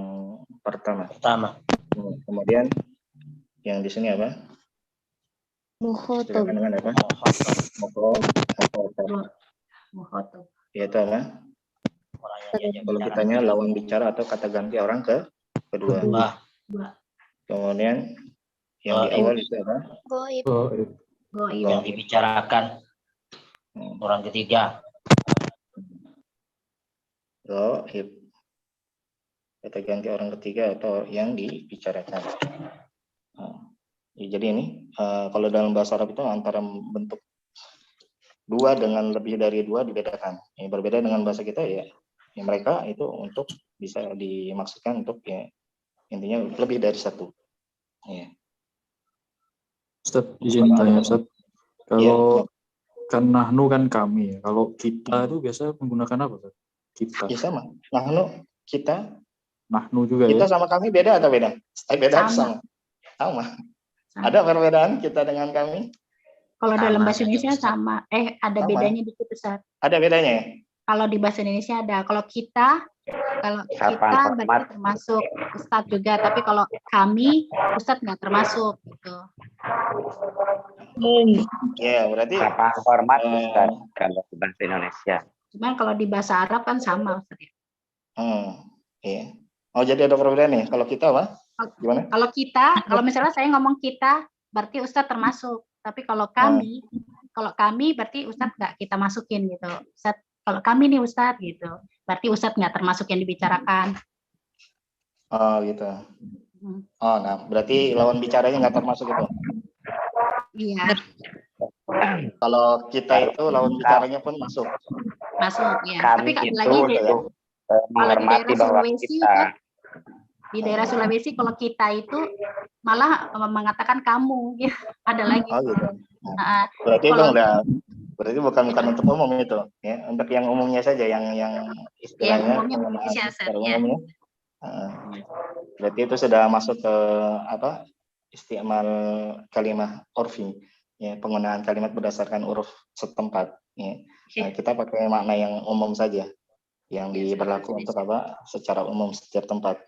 pertama. Kemudian yang di sini apa? Silakan dengan apa? Mukhotob. Yaitu apa? Kalau kitanya lawan bicara atau kata ganti orang kedua. Kemudian yang di awal itu apa? Goib. Yang dibicarakan orang ketiga. Goib. Kata ganti orang ketiga atau yang dibicarakan. Jadi ini kalau dalam bahasa Arab itu antara bentuk dua dengan lebih dari dua dibedakan. Berbeda dengan bahasa kita ya mereka itu untuk bisa dimaksudkan untuk ya intinya lebih dari satu. Ya. Ustaz, izin tanya Ustaz. Kalau kan nahnu kan kami, kalau kita itu biasa menggunakan apa Ustaz? Kita. Ya sama. Nahnu kita. Nahnu juga kita ya. Sama kami beda atau beda? Beda sama. Ada perbedaan kita dengan kami? Kalau dalam bahasa Indonesia sama. Ada bedanya dikit Ustaz. Ada bedanya ya? Kalau di bahasa Indonesia ada. Kalau kita berarti termasuk Ustadz juga. Tapi kalau kami, Ustadz nggak termasuk. Gitu. Ya, berarti. Sapaan hormat Ustaz kalau di bahasa Indonesia. Cuman kalau di bahasa Arab kan sama Ustaz. Iya. Oh, jadi ada perbedaan nih. Kalau kita apa? Gimana? Kalau misalnya saya ngomong kita, berarti Ustadz termasuk. Tapi kalau kami berarti Ustadz nggak kita masukin gitu. Ustadz, kalau kami nih Ustadz gitu, berarti Ustadz nggak termasuk yang dibicarakan. Oh gitu. Oh, nah berarti lawan bicaranya nggak termasuk itu. Iya. Kalau kita itu lawan bicaranya pun masuk. Masuk ya. Kami tapi itu lagi menghormati bahwa kita. Di daerah Sulawesi kalau kita itu malah mengatakan kamu, ya. Ada lagi. Oh gitu. Berarti itu berarti bukan untuk umum itu, ya. Untuk yang umumnya saja, yang istilahnya umumnya. Berarti itu sudah masuk ke apa? Istimal kalimah urfi, ya, penggunaan kalimat berdasarkan huruf setempat. Ya. Nah, kita pakai makna yang umum saja, yang diberlaku untuk apa? Secara umum setiap tempat.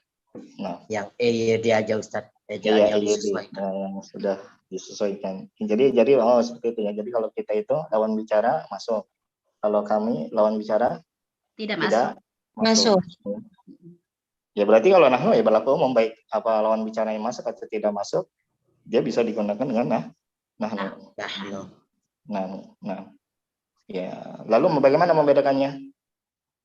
Nah, yang EYD aja Ustaz, yang sudah disesuaikan. Jadi seperti itu ya. Jadi kalau kita itu lawan bicara masuk. Kalau kami lawan bicara tidak masuk. Ya berarti kalau nahnu ya berlaku umum, baik apa lawan bicara yang masuk atau tidak masuk, dia bisa digunakan dengan nahnu. Nah. Ya, lalu bagaimana membedakannya?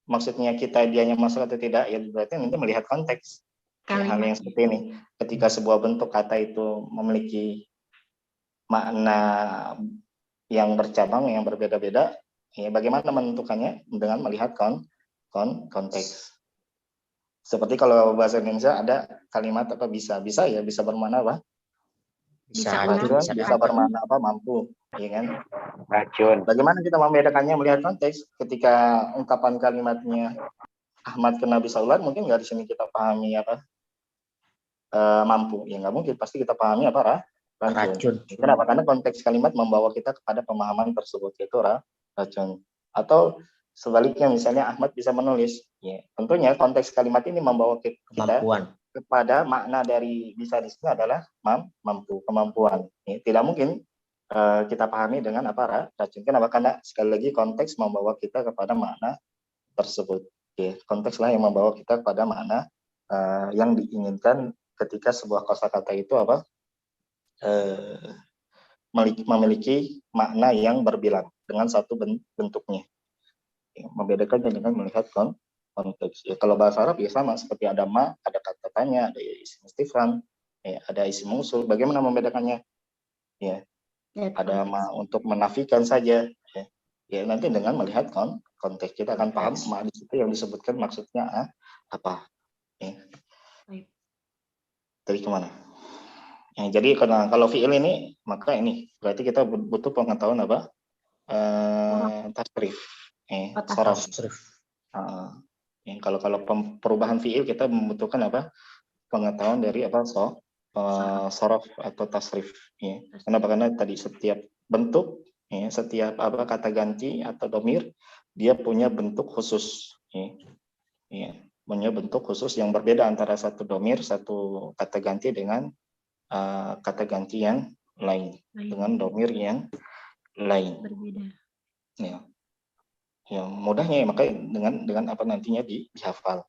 Maksudnya kita dianya masuk atau tidak? Ya berarti nanti melihat konteks. Hal yang seperti ini, ketika sebuah bentuk kata itu memiliki makna yang bercabang, yang berbeda-beda, ya bagaimana menentukannya? Dengan melihat konteks. Seperti kalau bahasa Indonesia ada kalimat apa bisa ya bisa bermakna apa? Bisa bermakna apa? Mampu, ya kan? Racun. Bagaimana kita membedakannya melihat konteks? Ketika ungkapan kalimatnya Ahmad kena bisa ular, mungkin nggak di sini kita pahami apa? Mampu, ya nggak mungkin, pasti kita pahami apa? Racun. Kenapa? Karena konteks kalimat membawa kita kepada pemahaman tersebut, yaitu racun. Atau sebaliknya, misalnya Ahmad bisa menulis, ya tentunya konteks kalimat ini membawa kita kepada makna dari bisa di sini adalah mampu, kemampuan. Ya, tidak mungkin kita pahami dengan apa? Racun. Kenapa? Karena sekali lagi konteks membawa kita kepada makna tersebut. Ya, kontekslah yang membawa kita kepada makna yang diinginkan ketika sebuah kosakata itu apa? Memiliki makna yang berbilang dengan satu bentuknya. Ya, membedakannya dengan melihat konteks. Ya, kalau bahasa Arab ya sama, seperti ada ma, ada kata tanya, ada isim istifham, ya, ada isim mausul. Bagaimana membedakannya? Ya, ada ma untuk menafikan saja. Ya, nanti dengan melihat konteks kita akan paham ma di situ yang disebutkan maksudnya apa. Ya. Dari kemana? Ya, jadi kalau fiil ini, maka ini berarti kita butuh pengetahuan apa? Tasrif. Sorof. Kalau perubahan fiil kita membutuhkan apa? Pengetahuan dari apa? Sorof atau tasrif. Ya. Karena tadi setiap bentuk Ya, setiap kata ganti atau domir dia punya bentuk khusus. Ya, punya bentuk khusus yang berbeda antara satu domir, satu kata ganti dengan kata ganti yang lain, dengan domir yang lain. Berbeda. Ya, ya mudahnya ya, makanya dengan apa nantinya dihafal.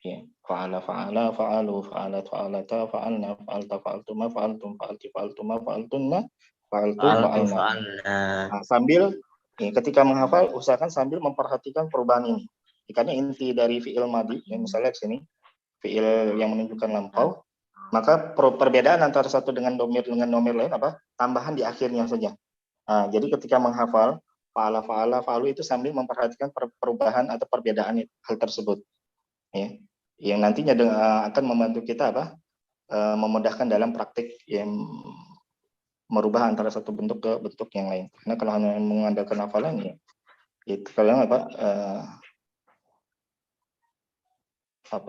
Ya, fa'ala fa'ala fa'alu fa'alat fa'alata fa'alna fa'alta fa'altuma fa'altum fa'alti fa'altuma fa'altunna fa'altu fa'alna. Nah, sambil ketika menghafal usahakan sambil memperhatikan perubahan ini. Karena inti dari fi'il madi, ya, misalnya di sini fi'il yang menunjukkan lampau, maka perbedaan antara satu dengan domir lain apa? Tambahan di akhirnya saja. Nah, jadi ketika menghafal fa'ala fa'ala fa'alu itu sambil memperhatikan perubahan atau perbedaan hal tersebut. Ya. Yang nantinya akan membantu kita memudahkan dalam praktik yang merubah antara satu bentuk ke bentuk yang lain. Karena kalau hanya mengandalkan hafalan ya itu kalian apa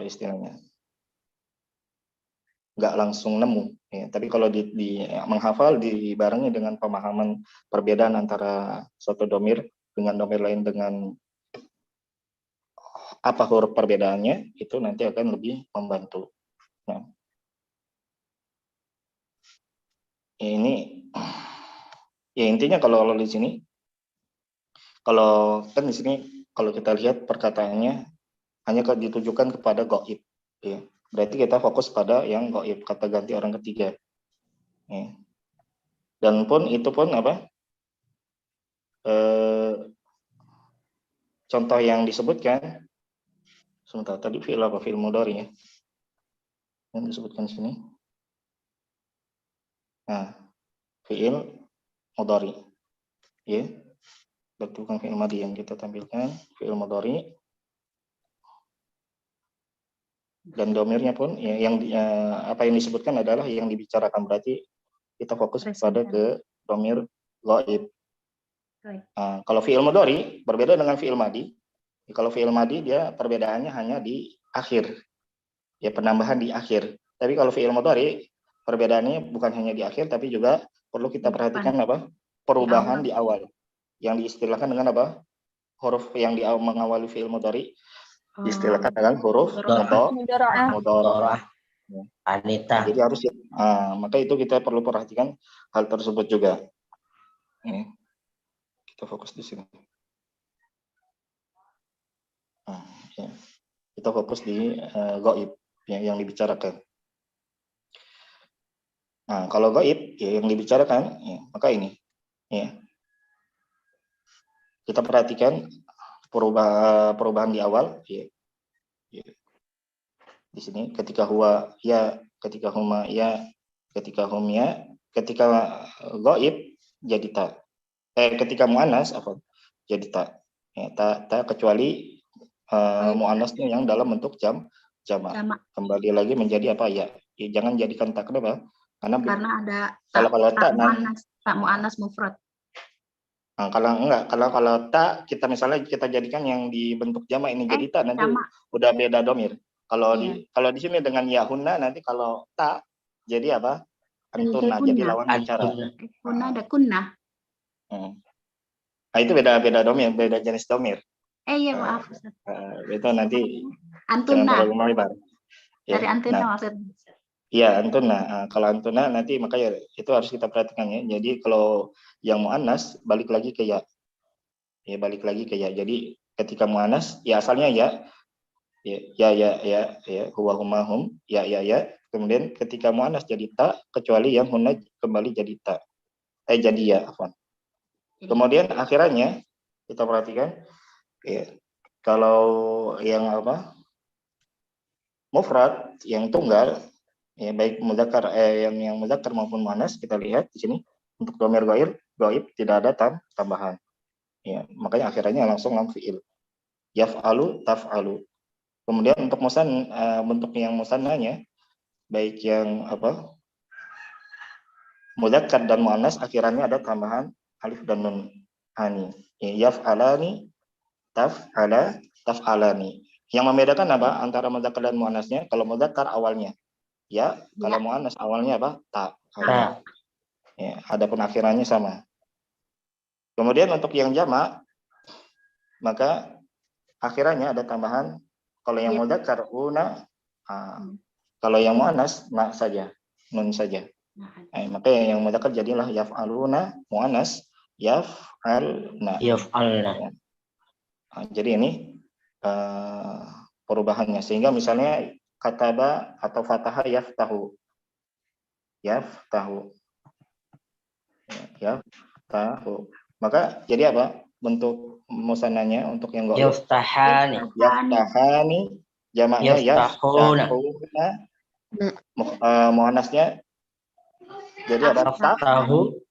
istilahnya nggak langsung nemu ya. Tapi kalau di menghafal dibarengi dengan pemahaman perbedaan antara suatu domir dengan domir lain dengan apa huruf perbedaannya, itu nanti akan lebih membantu. Nah, ini ya intinya kalau di sini, kalau kan di sini kalau kita lihat perkataannya hanya ditujukan kepada gaib, ya. Berarti kita fokus pada yang gaib, kata ganti orang ketiga. Ya. Dan pun itu pun contoh yang disebutkan sebentar tadi fi'il fi'il mudhari ya yang disebutkan sini. Nah, fi'il mudhari ya, berarti bukan fi'il madi yang kita tampilkan, fi'il mudhari. Dan domirnya pun ya, yang apa yang disebutkan adalah yang dibicarakan, berarti kita fokus pada ke domir gaib. Kalau fi'il mudhari berbeda dengan fi'il madi. Kalau fi'il madi dia perbedaannya hanya di akhir, ya penambahan di akhir. Tapi kalau fi'il mudhari perbedaannya bukan hanya di akhir, tapi juga perlu kita perhatikan perubahan di awal, yang diistilahkan dengan huruf yang mengawali fi'il mudhari diistilahkan dengan huruf mudhari'ah. Anita. Jadi harus maka itu kita perlu perhatikan hal tersebut juga. Ini kita fokus di sini. Ya. Kita fokus di gaib yang dibicarakan. Nah, kalau gaib ya, yang dibicarakan ya, maka ini ya. Kita perhatikan perubahan di awal ya. Ya. Di sini ketika huwa ya, ketika huma ya, ketika hum ya, ketika gaib jadi ta. Ketika muannas jadi ta. Ya, ta kecuali muannasnya yang dalam bentuk jamak. Kembali lagi menjadi ya? Ya jangan jadikan tak, kenapa? Karena ada kalau tak muannas mufrad. Nah, kalau tak kita misalnya kita jadikan yang di bentuk jamak ini jadi tak, nanti udah beda domir. Kalau di sini dengan yahuna, nanti kalau tak jadi antuna, jadi lawan bicara. Kunna ada kunna. Nah, itu beda domir, beda jenis domir. Iya maaf. Itu nanti antuna. terlalu melebar. Ya, dari antuna maksudnya. Iya, antuna. Kalau antuna nanti makanya itu harus kita perhatikan ya. Jadi kalau yang muannas balik lagi ke ya. Ya balik lagi ke ya. Jadi ketika muannas ya asalnya ya. Ya, huwa huma hum, ya. Kemudian ketika muannas jadi ta, kecuali yang hunna kembali jadi ta. Jadi ya, afwan. Kemudian akhirannya kita perhatikan ya. Kalau yang mufrad, yang tunggal, ya baik mudzakkar yang mudzakkar maupun muannas, kita lihat di sini untuk domir gaib tidak ada tambahan. Ya, makanya akhirannya langsung lam fiil. Yaf'alu, taf'alu. Kemudian untuk bentuk yang musannanya baik yang mudzakkar dan muannas akhirannya ada tambahan alif dan nun ani. Ya, yaf'alani, taf'alani. Yang membedakan antara mudzakkar dan muannasnya? Kalau mudzakkar awalnya ya, kalau muannas awalnya ta. Ya, adapun akhirannya sama. Kemudian untuk yang jamak, maka akhirannya ada tambahan. Kalau yang mudzakkar una, kalau yang muannas ma saja, nun saja. Maka yang mudzakkar jadilah yaf'aluna, muannas yaf'alna. Yaf'alna. Jadi ini perubahannya, sehingga misalnya kataba atau fataha yaftahu, maka jadi apa bentuk musananya untuk yang gaib? Yaftahani. Yaftahani, jamaknya Yaftahuna. muannasnya jadi apa? Tahu.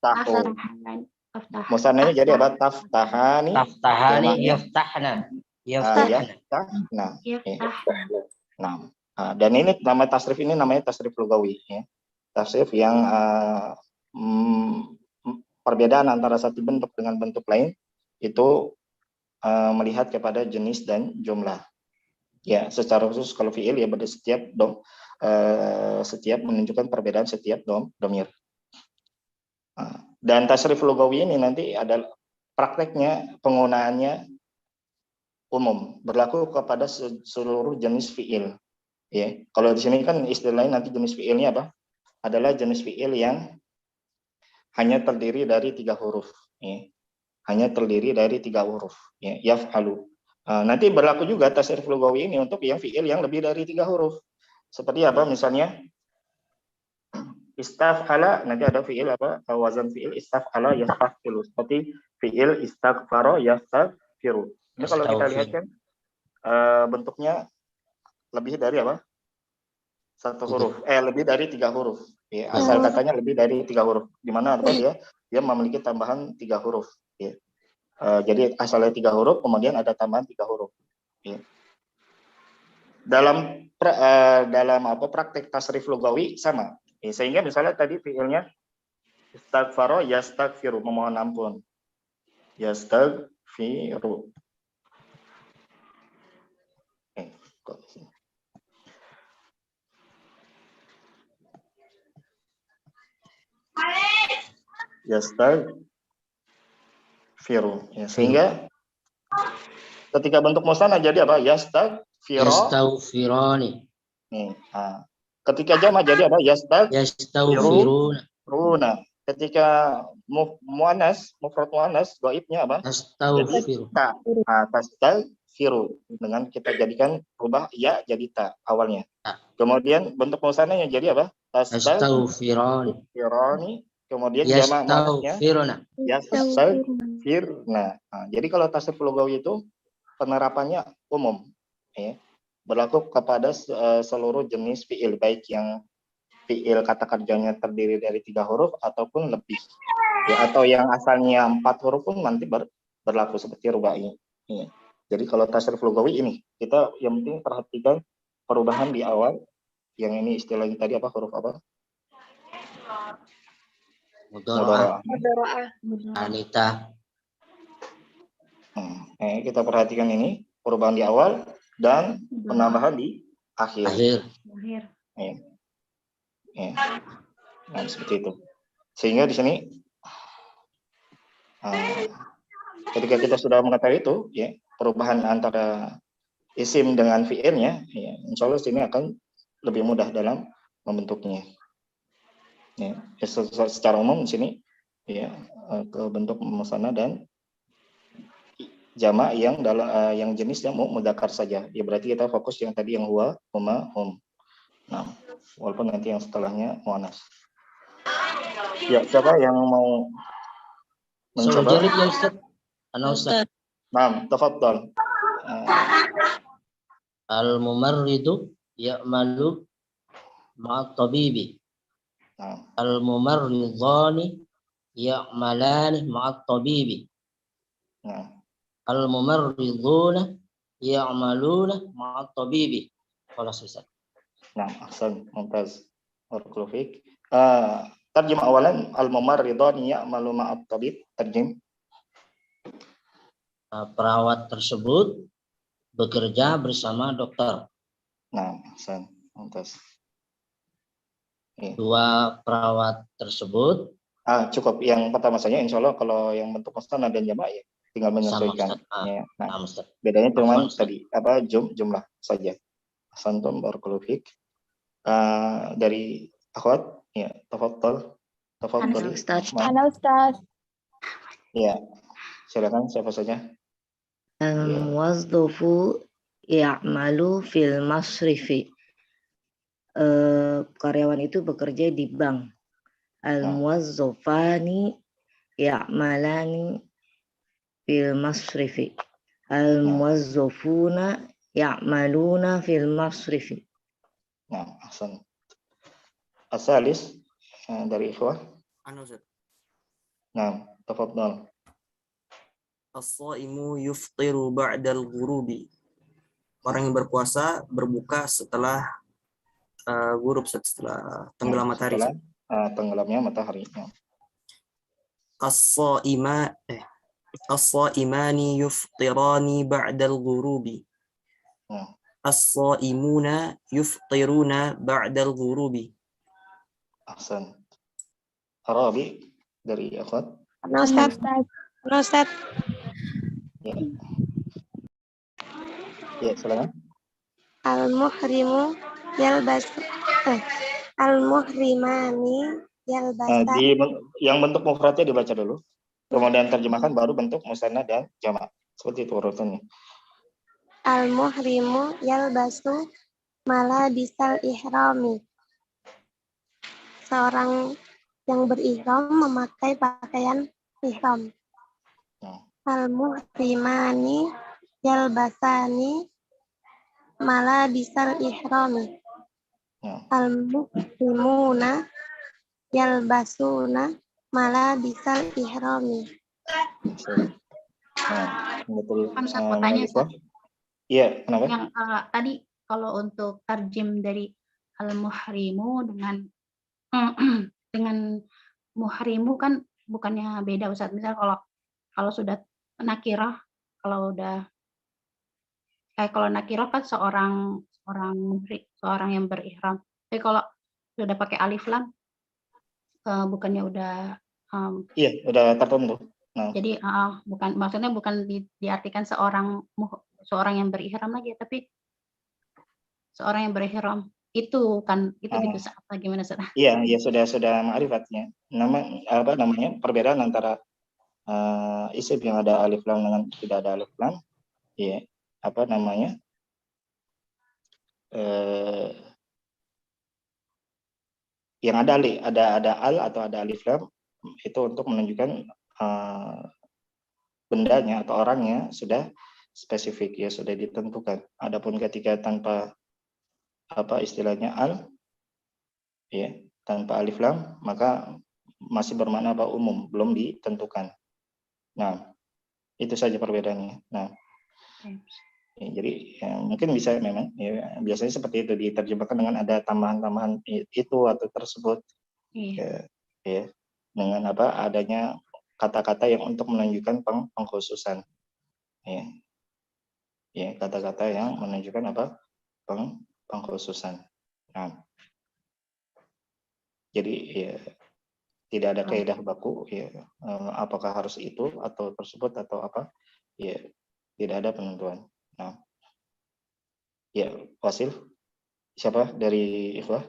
Musananya jadi apa? Taftahani. Taftahani. Yaftahna. Yaftahna. Nah, dan ini nama tasrif ini namanya tasrif lugawi, ya. Tasrif yang perbedaan antara satu bentuk dengan bentuk lain itu melihat kepada jenis dan jumlah. Ya, secara khusus kalau fiil ya pada setiap menunjukkan perbedaan setiap domir. Dan tasrif lugawi ini nanti adalah prakteknya, penggunaannya umum, berlaku kepada seluruh jenis fiil. Ya, kalau di sini kan istilahnya nanti jenis fiilnya apa? Adalah jenis fiil yang hanya terdiri dari 3 huruf. Ya. Hanya terdiri dari 3 huruf. Ya, yaf'alu. Nanti berlaku juga tasrif lugawi ini untuk yang fiil yang lebih dari 3 huruf. Seperti apa? Misalnya istaf'ala, nanti ada fiil apa? Wazan fiil istaf'ala yastaghfiru. Seperti fiil istaghfara yastaghfiru. Ini kalau kita lihat kan bentuknya lebih dari apa? 1 huruf. Lebih dari 3 huruf. Ya, asal katanya lebih dari 3 huruf. Di mana apa dia memiliki tambahan 3 huruf. Ya. Jadi asalnya 3 huruf, kemudian ada tambahan 3 huruf. Ya. Dalam praktek tasrif lugawi sama. Ya, sehingga misalnya tadi fiilnya istaghfara yastaghfiru, memohon ampun. Yastaghfiru. Yastaghfiru. Ya, sehingga ketika bentuk musanna jadi apa? Yastaghfirani. Nih, ketika jamak jadi apa? Yastaghfiruna. Ketika muannas, mufrad muannas, gaibnya apa? Astaghfiru. Tastaghfiru. Dengan kita jadikan rubah ya jadi ta awalnya. Kemudian bentuk musananya jadi apa? Tastaghfirani. Kemudian jamak muannasnya yastaghfirna. Jadi kalau tasrif lugawi itu penerapannya umum, ya. Berlaku kepada seluruh jenis fiil, baik yang fiil kata kerjanya terdiri dari 3 huruf ataupun lebih, ya, atau yang asalnya 4 huruf pun nanti berlaku seperti rubai. Ya. Jadi kalau tasrif lugawi ini kita yang penting perhatikan perubahan di awal. Yang ini istilahnya tadi apa, huruf apa? Mudhara'ah. Anita. Kita perhatikan ini perubahan di awal dan penambahan di akhir. Ya. Nah, seperti itu. Sehingga di sini ketika kita sudah mengetahui itu, ya, perubahan antara isim dengan fiilnya, ya, insya Allah sini akan lebih mudah dalam membentuknya. Ya, secara umum di sini, ya, ke bentuk musanna dan jamak yang jenisnya mudzakkar saja. Ya berarti kita fokus yang tadi yang huwa, huma, hum. Nah, walaupun nanti yang setelahnya muannas. Ya, siapa yang mau mencoba? Ya Ustaz. Naam, tafadhal. Al-mumarridu ya'malu ma'at tabibi. Al-mumarridani ya'malani ma'at tabibi. Al-mumarriduna ya'maluna ma'at tabibi. Khalas Ustaz. Nah, ahsan, mumtaz. Barakallahu fiik. Terjem awalan al-mumarridani ya'malu ma'at tabib. Terjem. Perawat tersebut bekerja bersama dokter. Nah, ahsan, mumtaz. Dua perawat tersebut Cukup. Yang pertama saja, insya Allah kalau yang bentuk musnad dan jamak ya tinggal Sama menyesuaikan. Ustaz. Ya. Nah, Nah, Ustaz. bedanya cuma Afwan, Ustaz. tadi jumlah saja. Santum barakallahu fiik. Dari akhwat, ya, tafadhal. Ana, Ustaz. Ma. Halo Ustaz. Ya, silakan siapa saja. Al-muwazzafu ya'malu fil masrifi. Karyawan itu bekerja di bank. Al-muwazzafani ya'malani fil masrifi. Al-muwazzafuna ya'maluna fil masrifi. Nah, ahsan. Asalis dari ikhwah. Nah, tafadhal. As-shaimu yuftiru ba'dal ghurubi. Orang yang berpuasa berbuka setelah ghurub, setelah tenggelam matahari. Setelah tenggelamnya matahari. Ya. As-shaimani yuftirani ba'dal ghurubi. As-shaimuna yuftiruna ba'dal ghurubi. Ahsan. Arabi dari akhwat. Ustaz. Ustaz. Ya. Ya, silakan. Al-muhrimu yalbasu. Al-muhrimani yalbasa. Yang bentuk mufradnya dibaca dulu. Kemudian terjemahkan baru bentuk musanna dan jamak. Seperti itu urutannya. Al-muhrimu yalbasu malabisal ihrami. Seorang yang berihram memakai pakaian ihram. Al-muhrimani yalbasani malabisal ihrami. Al-muhrimuna yalbasuna malabisal ihrami. Aku tanya, Ustaz. Iya, kenapa? Yang tadi kalau untuk tarjim dari al-muhrimu dengan muhrimu kan bukannya beda, Ustaz. Misal kalau sudah nakirah, kalau nakirah kan seorang yang berihram. Tapi kalau sudah pakai alif lam, bukannya udah iya, udah tertentu. Nah. Jadi maksudnya bukan diartikan seorang yang berihram lagi, tapi seorang yang berihram itu gitu apa gimana, Ustaz? Iya, sudah ma'rifatnya. Namanya perbedaan antara isim yang ada alif lam dengan tidak ada alif lam. Iya, yang ada al atau ada alif lam itu untuk menunjukkan bendanya atau orangnya sudah spesifik, ya sudah ditentukan. Adapun ketika tanpa istilahnya al, ya tanpa alif lam, maka masih bermakna umum, belum ditentukan. Nah, itu saja perbedaannya. Nah, ya, jadi ya, mungkin bisa memang ya, biasanya seperti itu diterjemahkan dengan ada tambahan-tambahan itu atau tersebut. Ya, dengan adanya kata-kata yang untuk menunjukkan pengkhususan. Ya, kata-kata yang menunjukkan pengkhususan. Nah, jadi ya tidak ada kaidah baku ya, apakah harus itu atau tersebut atau apa, ya tidak ada penentuan. Nah, ya Wasil, siapa dari ikhwah?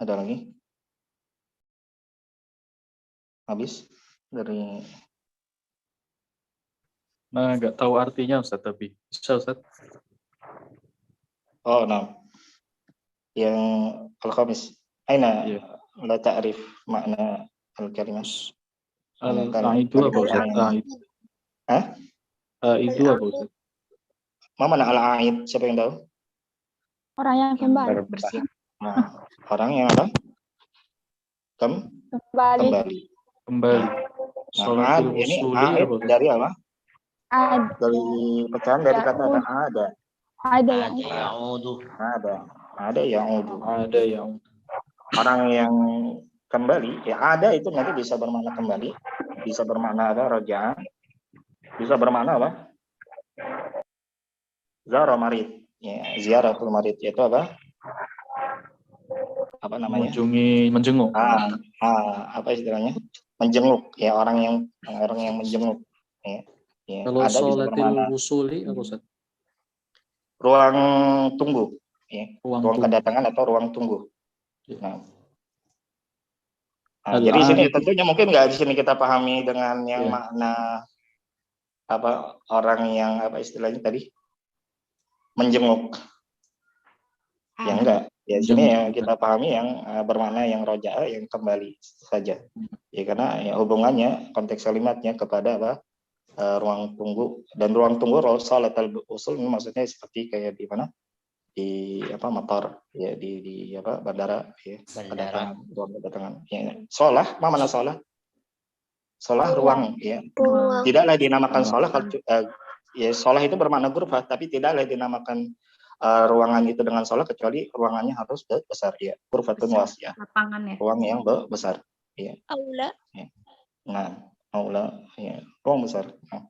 Ada lagi? Habis dari. Nah, nggak tahu artinya Ustaz, tapi bisa Ustaz. Oh, nah. Yang al-khamis. Aina la ta'rif makna al-kalimat. Itu apa Ustaz? Itu apa Ustaz? Mana al-aid? Siapa yang tahu? Orang yang kembali. Bersih. Nah, orang yang apa? Kembali. Nah, ini aid dari apa? Dari pecahan dari kata ada. Ada yang orang yang kembali, ya ada itu nanti bisa bermakna kembali, bisa bermakna roja, bisa bermakna zara marid, ya ziaratul marid, yaitu apa namanya? Menjenguk. Apa istilahnya? Menjenguk ya, orang yang menjenguk ya. Ya, Kalau ada bisa sholatil bermakna wusuli apa Ustaz? ruang tunggu ya, Ruang ruang tunggu. kedatangan atau ruang tunggu. Ya. Nah, jadi sini tentunya mungkin nggak di sini kita pahami dengan yang makna apa orang yang apa istilahnya tadi menjenguk. Ya enggak. Ya sini yang kita pahami yang bermakna yang roja'a, yang kembali saja. Ya karena ya, hubungannya konteks kalimatnya kepada apa ruang tunggu, dan ruang tunggu sholatul usul ini maksudnya seperti kayak di mana? Di apa motor ya, di apa bandara ya, kedatangan, ruang kedatangan. Ya, sholah, mana sholah? Sholah ruang ya. Tidaklah dinamakan sholah kalau ya sholah itu bermakna ghurfah, tapi tidaklah dinamakan ruangan itu dengan sholah kecuali ruangannya harus besar ya, ghurfatun wasiyah. Lapangan ya. Ruang yang besar ya. Aula. Ya. Nah, aula ya, ruang besar. Nah.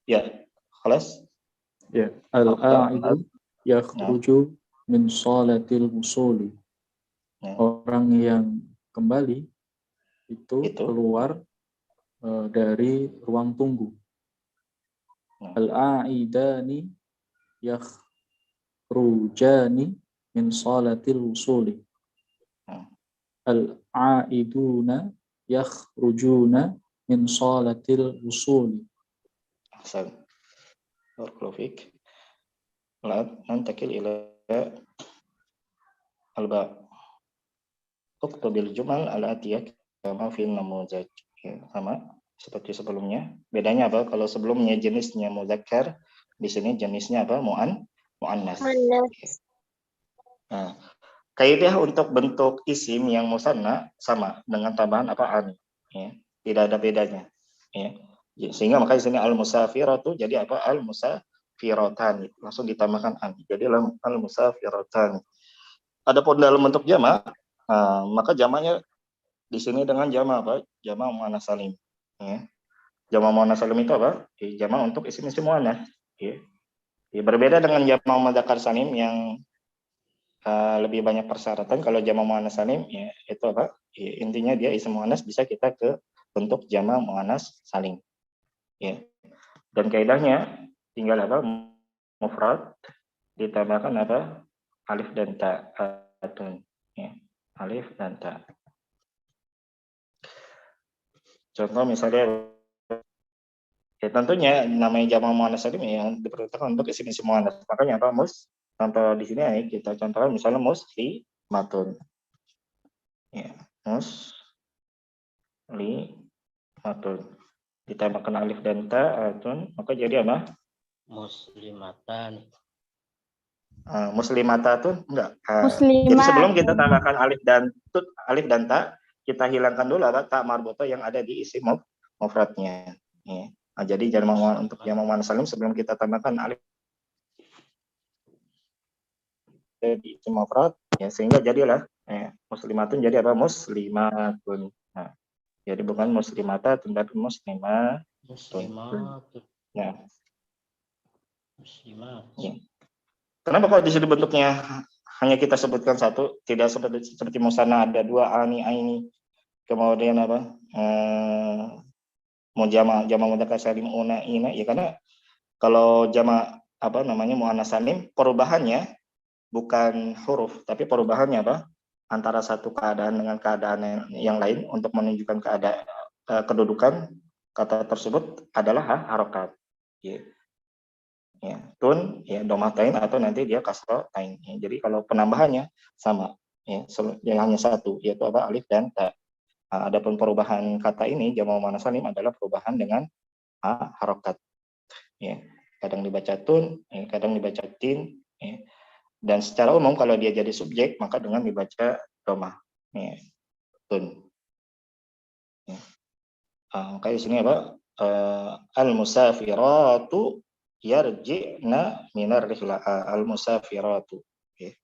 Ya, khalas. Ya, al-a'idu yakhruju min sholatil wusuli. Orang yang kembali itu keluar dari ruang tunggu. Al-a'idani yakhrujani min sholatil wusuli. Al-a'iduna yakhrujuna min sholatil wusuli. Ahsan. Barakallahu fiik. Nantakil ila al-ba. Uktubil jumal al-atiyah kama fil namuzaj. Ya, sama seperti sebelumnya. Bedanya apa? Kalau sebelumnya jenisnya muzakkar, di sini jenisnya apa? Muannas. Nah, kaidah untuk bentuk isim yang musanna sama dengan tambahan apa an, ya. Tidak ada bedanya, ya. Sehingga makanya di sini al-musafiratu jadi apa? Al-musafiratan, langsung ditambahkan an. Jadi al-musafiratan. Adapun dalam bentuk jamak, maka jamaknya di sini dengan jamak apa? Jamak muannas salim. Ya. Jamak muannas salim itu apa? Jamak untuk isim-isim muannas. Ya. Ya, berbeda dengan jamak mudzakkar salim yang lebih banyak persyaratan. Kalau jamak muannas salim ya itu apa? Ya, intinya dia isim muannas bisa kita ke bentuk jamak muannas salim. Ya. Dan kaidahnya tinggal apa? Mufrad ditambahkan apa? Alif dan ta. Ya. Alif dan ta. Contoh misalnya ya tentunya namanya jamak muannas salim yang diperuntukkan untuk isim-isim muannas. Makanya apa? Contoh di sini kita contohkan misalnya muslimatun. Ya, muslimatun. Ditambahkan alif dan ta atun, maka jadi apa? Muslimatan. Muslimatatun enggak. Muslimat. Jadi sebelum kita tambahkan alif dan ta, kita hilangkan dulu apa? Ta marbutoh yang ada di isim mufradnya. Ya. Nah, jadi untuk jamak muannas salim sebelum kita tambahkan alif di isim mufrad ya, sehingga jadilah muslimatun jadi apa? Muslimatun. Nah, jadi bukan muslimatatun tapi muslimatun. Nah. Ya. Kenapa kalau di sini bentuknya hanya kita sebutkan satu, tidak seperti musanna ada dua ani aini, kemudian apa? Mau jamak mudzakkar salim una ina ya, karena kalau jamak apa namanya muannas salim perubahannya bukan huruf tapi perubahannya apa? Antara satu keadaan dengan keadaan yang lain untuk menunjukkan kedudukan kata tersebut adalah harokat. Ya. Ya, tun ya domatain atau nanti dia kasrotain. Ya, jadi kalau penambahannya sama ya, yang hanya satu yaitu apa? Alif dan ta. Adapun perubahan kata ini jamak muannas salim adalah perubahan dengan harokat. Ya, kadang dibaca tun, ya, kadang dibaca tin. Ya. Dan secara umum kalau dia jadi subjek maka dengan dibaca domah. Ya, tun. Ya. Kayak di sini apa? Al-musafiratu yarji'na minar rihla al-musafiratu. Okay.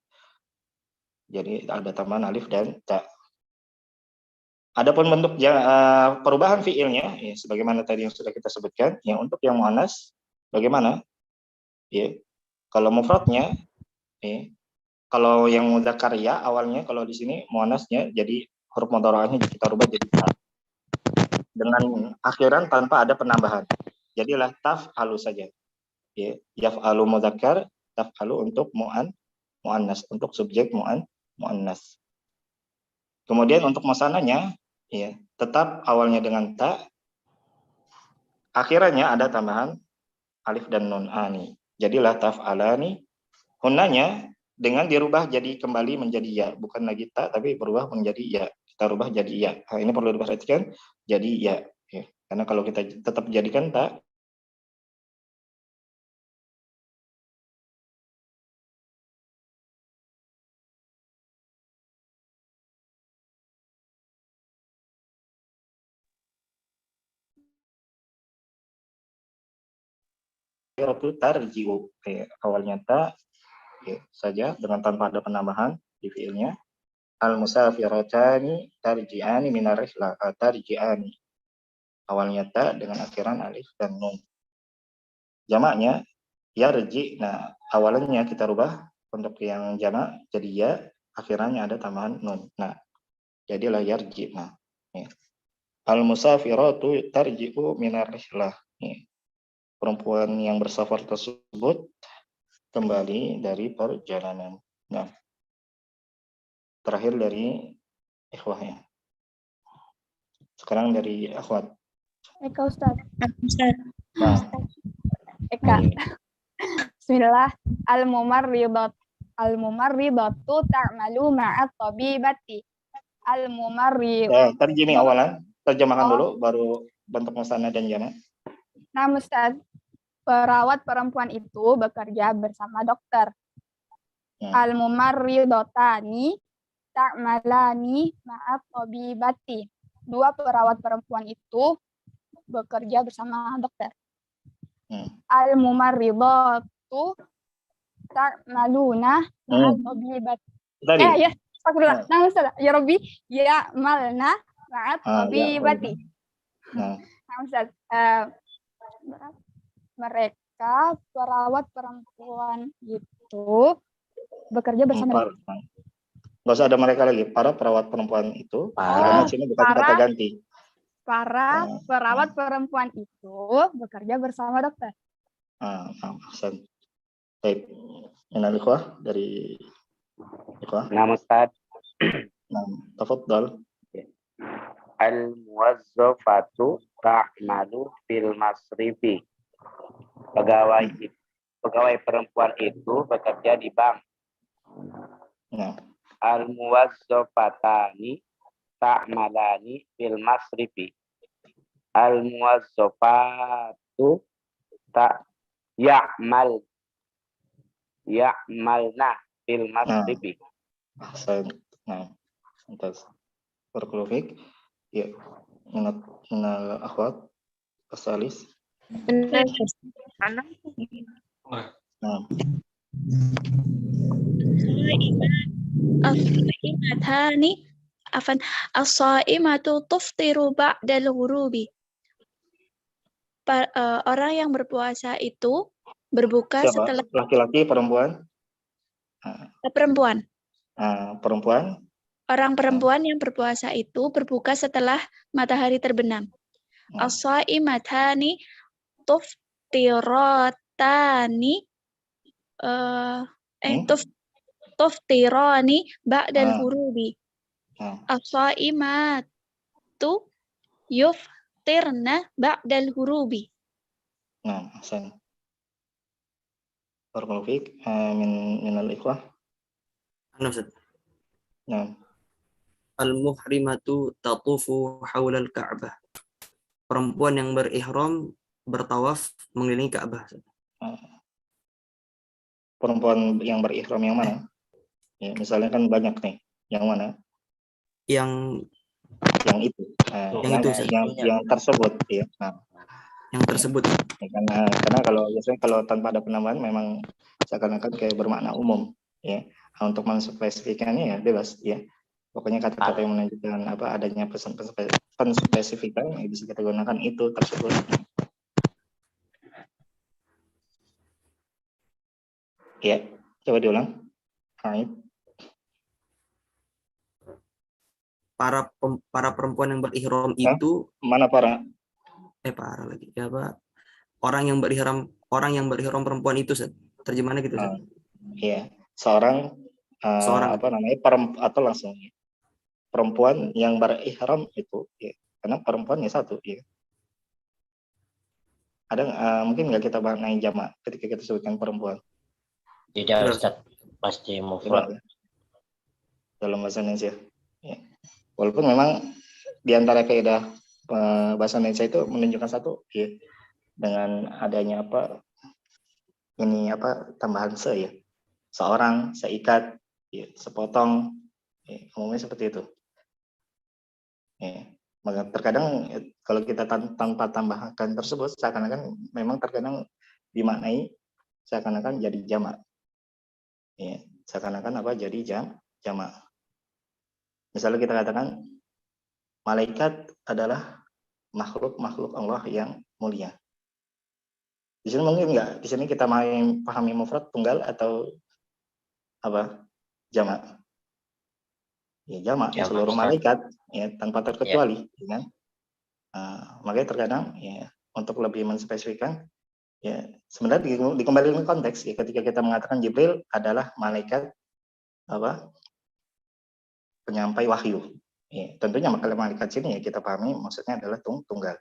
Jadi ada tambahan alif dan ta. Adapun bentuk perubahan fiilnya ya, sebagaimana tadi yang sudah kita sebutkan, yang untuk yang muannas bagaimana? Ya. Kalau mufradnya ya, Kalau yang mudzakkar ya awalnya kalau di sini muannasnya jadi huruf mudhari'ahnya kita rubah jadi ta. Dengan akhiran tanpa ada penambahan. Jadilah taf'alu saja. Ya, yaf'alu mudzakkar, taf'alu untuk muannas, untuk subjek muannas. Kemudian untuk musananya ya, tetap awalnya dengan ta, akhirannya ada tambahan alif dan nun ani. Jadilah taf'alani. Hunnanya dengan dirubah jadi kembali menjadi ya, bukan lagi ta tapi berubah menjadi ya. Kita rubah jadi ya. Nah, ini perlu diperhatikan jadi ya. Ya. Karena kalau kita tetap jadikan ta, itu tarjiu. Awalnya ta ya, saja dengan tanpa ada penambahan di fiilnya. Al-musafiratani tarji'ani minar rihlah. Tarji'ani. Awalnya ta dengan akhiran alif dan nun. Jamaknya yarji. Nah, awalnya kita rubah untuk yang jamak jadi ya, akhirannya ada tambahan nun. Nah, jadilah yarji. Nah, ya. Al-musafiratu tarji'u minar rihlah. Perempuan yang bersafar tersebut kembali dari perjalanan. Nah, terakhir dari ikhwahnya. Sekarang dari akhwat. Eka Ustaz. Nah, Eka. Bismillah. Al-mumarridatu ta'malu ma'at tabibati. Al-mumarrid. tadi gini awalan, terjemahkan dulu, baru bentuk musanna dan jamak. Nah, Ustaz, perawat perempuan itu bekerja bersama dokter. Al-mumarridotani ta'malani ma'at tabibati. Dua perawat perempuan itu bekerja bersama dokter. Al-mumarridatu ta'maluna ma'at tabibati. Ya, astagfirullah. Nah, Ustaz, ya Rabbi, ya malna ma'at tabibati. Nah, Ustaz, mereka perawat perempuan itu bekerja bersama. Nggak usah ada mereka lagi. Para perawat perempuan itu. Karena sini bukan kata ganti. Para perawat perempuan itu bekerja bersama dokter. Baik. Minal ikhwah dari ikhwah. Nama Ustaz. Tafadhal. Al-muwazzafatu ta'malu fil masrifi. Pegawai perempuan itu bekerja di bank. Al-muwazzafatani ta'malani fil masrifi. Al-muwazzafatu ya'malna fil masrifi. Nah, atas berkelufik. Ya, minal akhwat Asalis. As-shaimatu tuftiru ba'dal ghurubi. Orang yang berpuasa itu berbuka setelah laki-laki perempuan? Perempuan. Perempuan. Orang perempuan yang berpuasa itu berbuka setelah matahari terbenam. As-shaimatani tuftiratani tuftirani ba'dal ghurubi. As-shaimatu yuftirna ba'dal ghurubi. Nah, ahsan. Barakallahu fiik. Min al-ikhwah. Nah. Al-muhrimatu tatufu haula al-Ka'bah. Perempuan yang berihram bertawaf mengelilingi Ka'bah. Perempuan yang berihram yang mana? Ya, misalnya kan banyak nih. Yang mana? Yang itu. Yang tersebut ya. Yang tersebut. Ya, karena kalau biasanya kalau tanpa ada penambahan memang seakan-akan kayak bermakna umum ya. Untuk menspesifikannya ya bebas ya. Pokoknya kata-kata yang menunjukkan adanya penspesifikan yang bisa kita gunakan itu tersebut. Ya, coba diulang. Haid. Para perempuan yang berihram Hah? itu Mana para? para lagi. Ya, Pak. Orang yang berihram perempuan itu, Ustaz. Terjemahannya gitu, Ustaz. Iya, seorang Seorang. apa namanya atau langsung ya. Perempuan yang berihram itu, ya. Karena perempuannya satu, ya. Ada mungkin nggak kita maknai jamak ketika kita sebutkan perempuan? Tidak, Ustaz. Pasti mufrad. Tidak, ya. Dalam bahasa Indonesia. Ya. Walaupun memang di antara kaidah bahasa Indonesia itu menunjukkan satu, ya, dengan adanya tambahan se, ya. Seorang, seikat, ya, sepotong, ya, umumnya seperti itu. Ya. Maka terkadang kalau kita tanpa tambahkan tersebut seakan-akan memang terkadang dimaknai seakan-akan jadi jamak. Ya, seakan-akan jadi jamak. Misalnya kita katakan malaikat adalah makhluk Allah yang mulia. Di sini mungkin nggak? Di sini kita pahami mufrad tunggal atau jamak? Ya jamak, seluruh malaikat, ya, tanpa terkecuali, ya. Makanya terkadang, ya, untuk lebih menspesifikkan, ya, sebenarnya dikembalikan konteks, ya, ketika kita mengatakan Jibril adalah malaikat penyampai wahyu. Ya, tentunya malaikat sini, ya, kita pahami maksudnya adalah tunggal.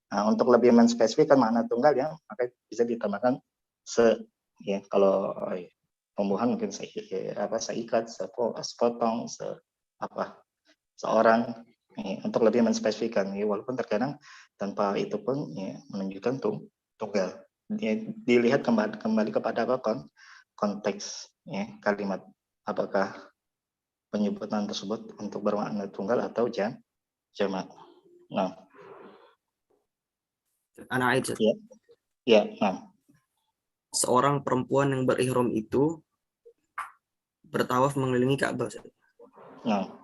Nah, untuk lebih menspesifikkan makna tunggal, ya, maka bisa ditambahkan ya, kalau pembuahan mungkin seikat, sepotong, seorang, ya, untuk lebih menspesifikkan, ya, walaupun terkadang tanpa itu pun, ya, menunjukkan tunggal. Ya, dilihat kembali kepada konteks, ya, kalimat, apakah penyebutan tersebut untuk bermakna tunggal atau jamak. Nah, anak Aisyah. Ya, nah. Seorang perempuan yang berihram itu bertawaf mengelilingi Ka'bah. Nah.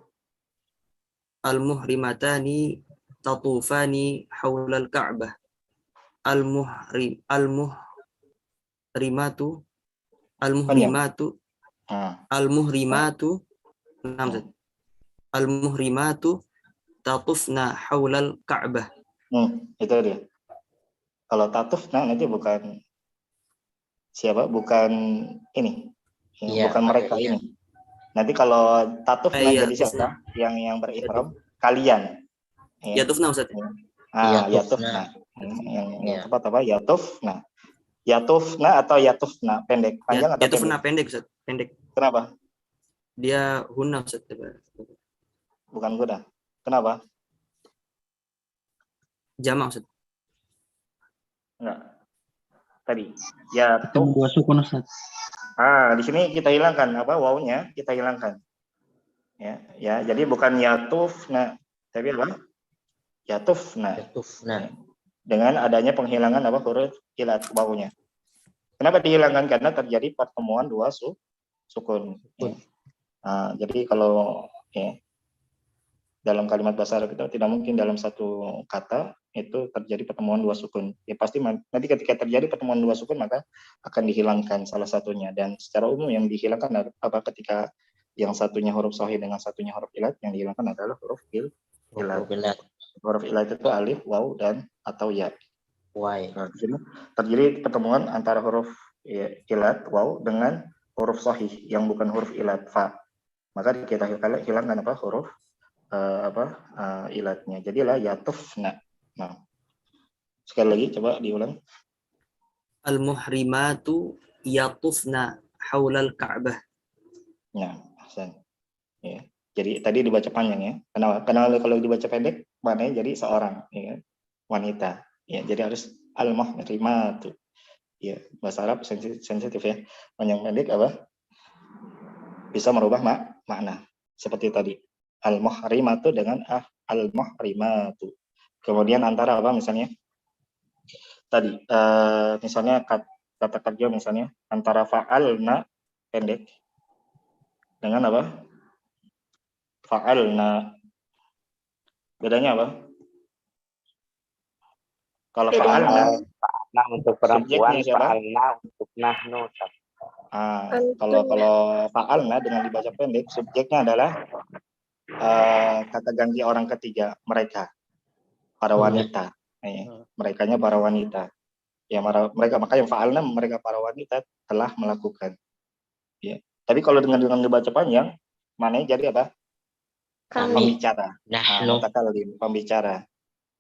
Al-muhrimatani tatufani haulal Ka'bah. Al-muhrimatu tatufna haulal Ka'bah. Itu dia. Kalau tatufna nanti bukan siapa? Bukan ini. Ya, bukan mereka ini. Nanti kalau tatufna jadi siapa? Yang berihram kalian. Ya. Yatufna, Ustaz. Yatufna. Yang tepat apa? Yatufna. Yatufna atau yatufna pendek, panjang atau Yatufna pendek, Ustaz. Pendek. Kenapa? Dia hunna, Ustaz. Bukan guna. Kenapa? Jamak, Ustaz. Enggak. Tadi. Yatuf. Dua sukun, Ustaz. Di sini kita hilangkan wawunya, kita hilangkan. Ya, jadi bukan yatufna, tapi apa? Yatufna. Ya. Dengan adanya penghilangan huruf ilat wawunya. Kenapa dihilangkan? Karena terjadi pertemuan dua sukun. Ya. Jadi kalau, ya, dalam kalimat bahasa Arab itu tidak mungkin dalam satu kata itu terjadi pertemuan dua sukun. Ya pasti nanti ketika terjadi pertemuan dua sukun maka akan dihilangkan salah satunya, dan secara umum yang dihilangkan ketika yang satunya huruf sahih dengan satunya huruf ilat, yang dihilangkan adalah huruf ilat. Huruf ilat itu alif, waw, dan atau ya. Nah, di sini terjadi pertemuan antara huruf ilat waw dengan huruf sahih yang bukan huruf ilat fa. Maka kita hilangkan huruf ilatnya. Jadilah yatufna. Nah, sekali lagi coba diulang. Al-muhrimatu yatufna haulal Ka'bah. Nah, Hasan. Ya. Jadi tadi dibaca panjang, ya. Karena kalau dibaca pendek maknanya jadi seorang, ya, wanita. Ya, jadi harus al-muhrimatu. Ya, bahasa Arab sensitif, ya. Panjang pendek bisa merubah makna. Seperti tadi. Al-muhrimatu dengan al-muhrimatu. Kemudian antara misalnya tadi misalnya kata kerja misalnya antara fa'alna pendek dengan fa'alna, bedanya apa? Kalau fa'alna untuk perempuan, fa'alna untuk nahnu. Kalau fa'alna dengan dibaca pendek, subjeknya adalah kata ganti orang ketiga, mereka, para wanita. Merekanya para wanita. Ya, mereka, maka yang fa'alna, mereka para wanita telah melakukan. Ya. Tapi kalau dengan dibaca panjang, maknanya jadi apa? Pembicara. Mutakallim, pembicara.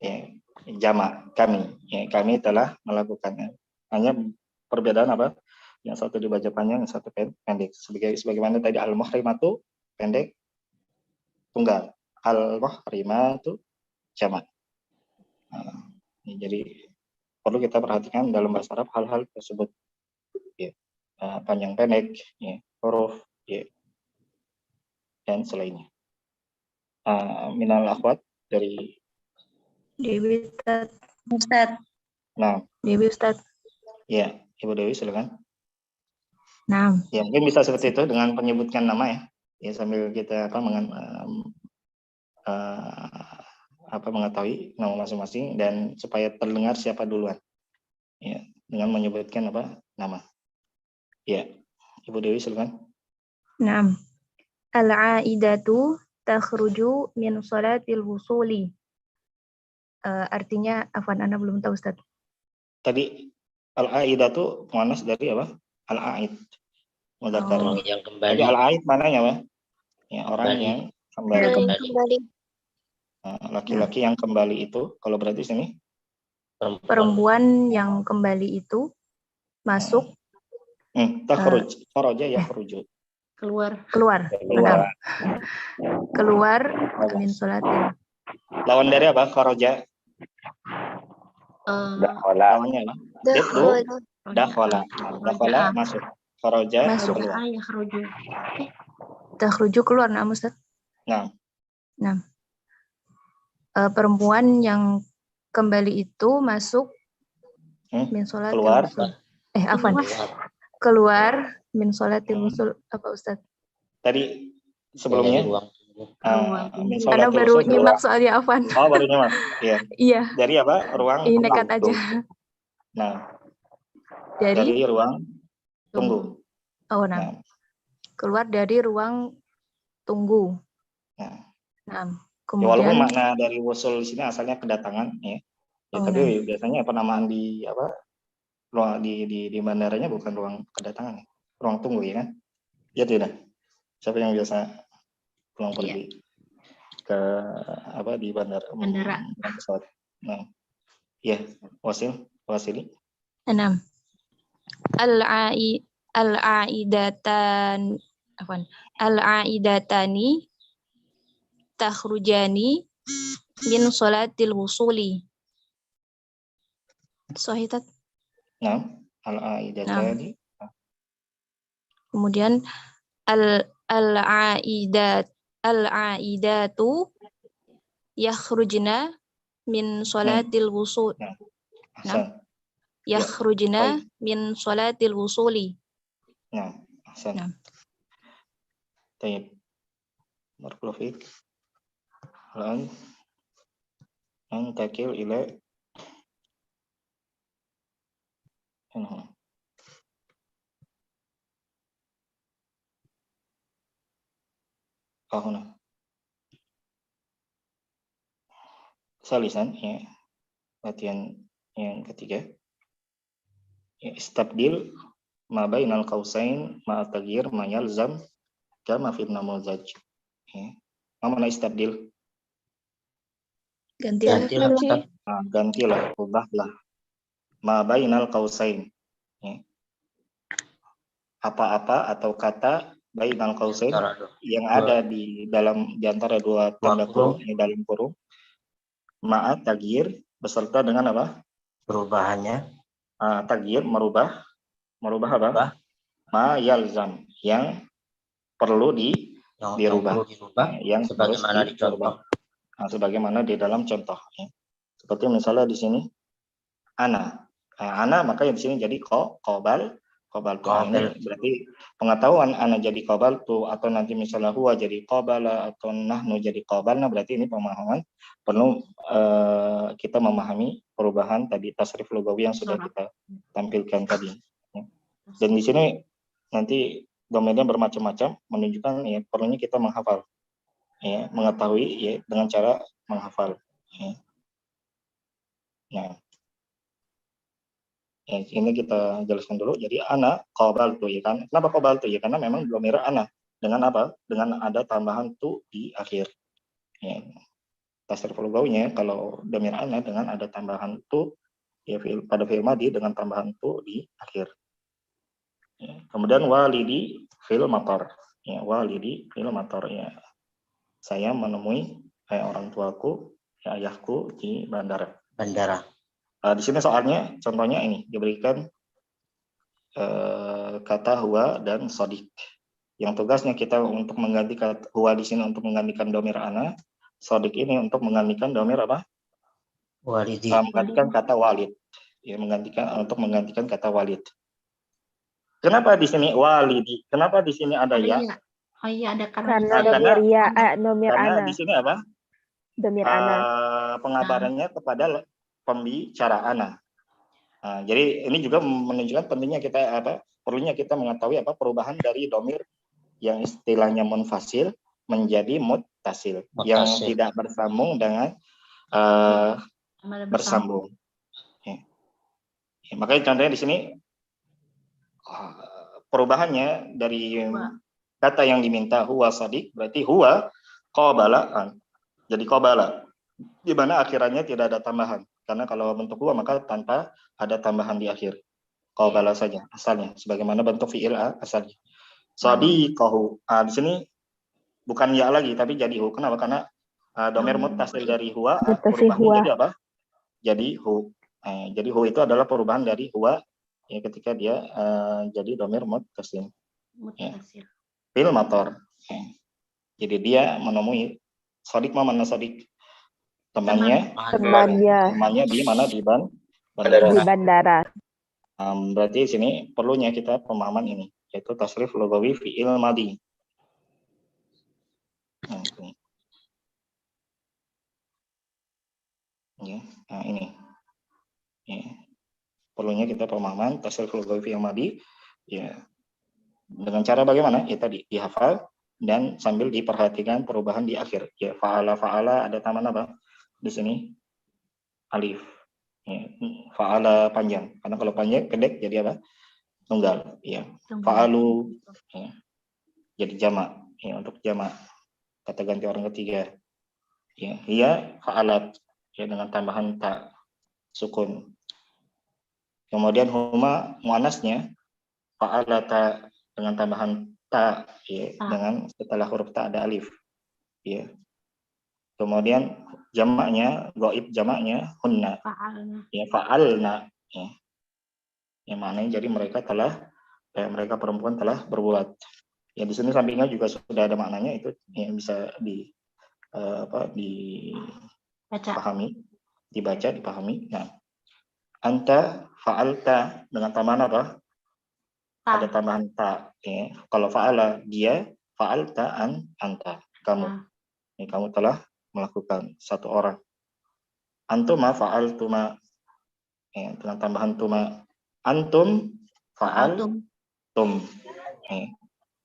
Ya, jamak kami. Ya, kami telah melakukannya. Hanya perbedaan apa? Yang satu dibaca panjang, yang satu pendek. Sebagaimana tadi al-muhrimatu pendek, tunggal. Al-muhrimatu jamak. Jadi perlu kita perhatikan dalam bahasa Arab hal-hal tersebut. Ya. Panjang pendek, ya, huruf, ya, dan selainnya. Minal akhwat dari Dewi Ustaz. Nah, Dewi Ustaz. Ya, Ibu Dewi silakan. Nah. Ya, mungkin bisa seperti itu dengan menyebutkan nama ya. Ya, sambil kita mengetahui nama masing-masing dan supaya terdengar siapa duluan. Ya, dengan menyebutkan nama. Ya, Ibu Dewi silakan. Nah. Al-aidatu takhruju min salatil wusuli. Artinya afwan, Anda belum tahu Ustaz. Tadi al-aidatu muannas dari apa? Al-aid. Mudzakkar. Yang kembali. Jadi al-aid mananya apa? Ya, orang kembali. yang kembali. Kembali. Laki-laki yang kembali itu, kalau berarti sini perempuan yang kembali itu masuk. Takhruj, kharaja yakhruju. Keluar. Keluar min sholatin. Lawan dari apa? Kharaja. Lawannya apa? Dakhala. Dakhala masuk. Kharaja keluar. Takhruju keluar, nah Ustaz. Nah. Perempuan yang kembali itu masuk min sholatil wusul. Keluar min sholatil wusul apa Ustaz? Tadi sebelumnya Karena baru nyimak soalnya afwan. Oh, baru nyimak. Iya. Iya. Dari apa? Ruang ini nekat aja. Nah. Dari ruang tunggu. Oh, nah. Keluar dari ruang tunggu. Nah, kemudian walaupun makna dari wusul di sini asalnya kedatangan ya. Tapi biasanya penamaan di ruang di bandaranya bukan ruang kedatangan, ruang tunggu ya kan? Ya tidak. Siapa yang biasa pulang pergi ke di bandara? Pesawat. Nah, ya wasili. 6. Al-aidatani takhrujani min sholatil wusuli. Sahihat. Nah, al-aidatani. Kemudian al-aidatu yakhrujna min sholatil wusul. Yakhrujna min sholatil wusuli. Nah, ahsan. Baik. Barakallahu fiik. Al'an nantakil ila huna. Salisan ya. Latihan yang ketiga. Ya, istabdil ma bainal qausain ma taghyir ma yalzam kama fi namuzaj. Ya. Mana istabdil? Gantilah, ubahlah. Ma bainal qausain. Ya. Apa-apa atau kata bainal qausain yang ada di antara dua tanda kurung, dalam kurung. Ma taghyir beserta dengan apa? Perubahannya. Taghyir merubah apa? Ma yalzam yang perlu dirubah. Yang sebagaimana dicontoh. Sebagaimana di dalam contoh. Ya. Seperti misalnya di sini ana. Ana maka yang di sini jadi qobal. Ini berarti pengetahuan ana jadi qobal tu atau nanti misalnya huwa jadi qobala atau nahnu jadi qobalna, berarti ini pemahaman perlu kita memahami perubahan tadi tasrif lugawi yang sudah kita tampilkan tadi. Ya. Dan di sini nanti domainnya bermacam-macam, menunjukkan ya perlunya kita menghafal, ya, mengetahui ya dengan cara menghafal. Ya. Nah, ya, ini kita jelaskan dulu. Jadi ana qabaltu ya kan. Kenapa qabaltu ya? Karena memang domir ana dengan apa? Dengan ada tambahan tu di akhir. Ya. Tasrif lugawiynya kalau domir ana dengan ada tambahan tu ya pada fi'il madhi dengan tambahan tu di akhir. Ya. Kemudian walidi fil matar. Ya, walidi fil matar ya. Saya menemui orang tuaku, ya, ayahku di bandara. Bandara. Di sini soalnya contohnya ini diberikan kata huwa dan sodik. Yang tugasnya kita untuk mengganti kata huwa di sini untuk menggantikan domir ana, sodik ini untuk menggantikan domir apa? Walidi. Menggantikan kata walid. Ya, untuk menggantikan kata walid. Kenapa di sini walidi? Kenapa di sini ada ya? Oh iya, ada karena domir ya, domir karena ana. di sini apa? Domir ana. Pengabarannya kepada pembicara ana. Nah, jadi ini juga menunjukkan pentingnya kita perlunya kita mengetahui perubahan dari domir yang istilahnya munfasil menjadi muttasil yang tidak bersambung dengan bersambung. Ya. Ya, makanya contohnya di sini perubahannya dari kata yang diminta huwa sadiq berarti huwa qabala. Jadi qabala di mana akhirannya tidak ada tambahan. Karena kalau bentuk huwa maka tanpa ada tambahan di akhir. Qabala saja asalnya sebagaimana bentuk fi'il asalnya. Sadiqahu. Di sini bukan ya lagi tapi jadi hu. Kenapa? Karena domir muttasil dari huwa berubah menjadi apa? Jadi hu. Jadi hu itu adalah perubahan dari huwa ya ketika dia jadi domir muttasil. Ya. Fil matar. Ya. Jadi dia menemui Sodik mana Sodik? Temannya di mana? Di bandara. Di bandara. Berarti di sini perlunya kita pemahaman ini yaitu tasrif lugawi fi'il madhi. Ya, nah ini. Ya. Perlunya kita pemahaman tasrif lugawi fi'il madhi ya. Dengan cara bagaimana? Ya tadi dihafal dan sambil diperhatikan perubahan di akhir. Ya, fa'ala ada tambahan apa? Di sini alif. Ya, fa'ala panjang. Karena kalau panjang pendek jadi apa? Tunggal. Ya. Fa'alu ya. Jadi jamak. Ya, untuk jamak kata ganti orang ketiga. Ya, hiya fa'alat ya dengan tambahan ta sukun. Kemudian huma muannasnya fa'alata dengan tambahan ta ya, dengan setelah huruf ta ada alif. Ya. Kemudian jamaknya gaib jamaknya hunna. Ya fa'alna ya. Yang maknanya jadi mereka mereka perempuan telah berbuat. Ya di sini sampingnya juga sudah ada maknanya itu yang bisa dipahami. Nah, anta fa'alta dengan tambahan apa? Ada tambahan ta. Ya. Kalau fa'ala dia, fa'alta anta kamu. Ya, kamu telah melakukan satu orang. Antuma fa'altuma ya, dengan tambahan tuma. Antum fa'altum. Ya.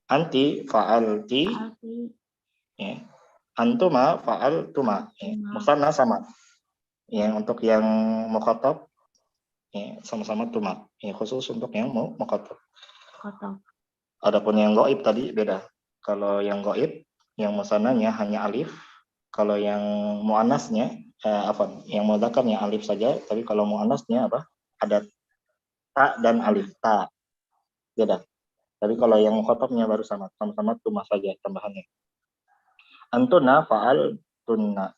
Anti fa'alti. Ya. Antuma fa'altuma. Ya. Musanna sama. Ya, untuk yang mukhatab ya, sama-sama tuma. Ya, khusus untuk yang mukhatab. Adapun yang gaib tadi beda. Kalau yang gaib, yang musananya hanya alif. Kalau yang muannasnya, yang mudzakarnya alif saja. Tapi kalau muannasnya apa? Ada ta dan alif ta. Beda. Tapi kalau yang mukhatabnya baru sama-sama tuma saja tambahannya. Antuna fa'al tunna.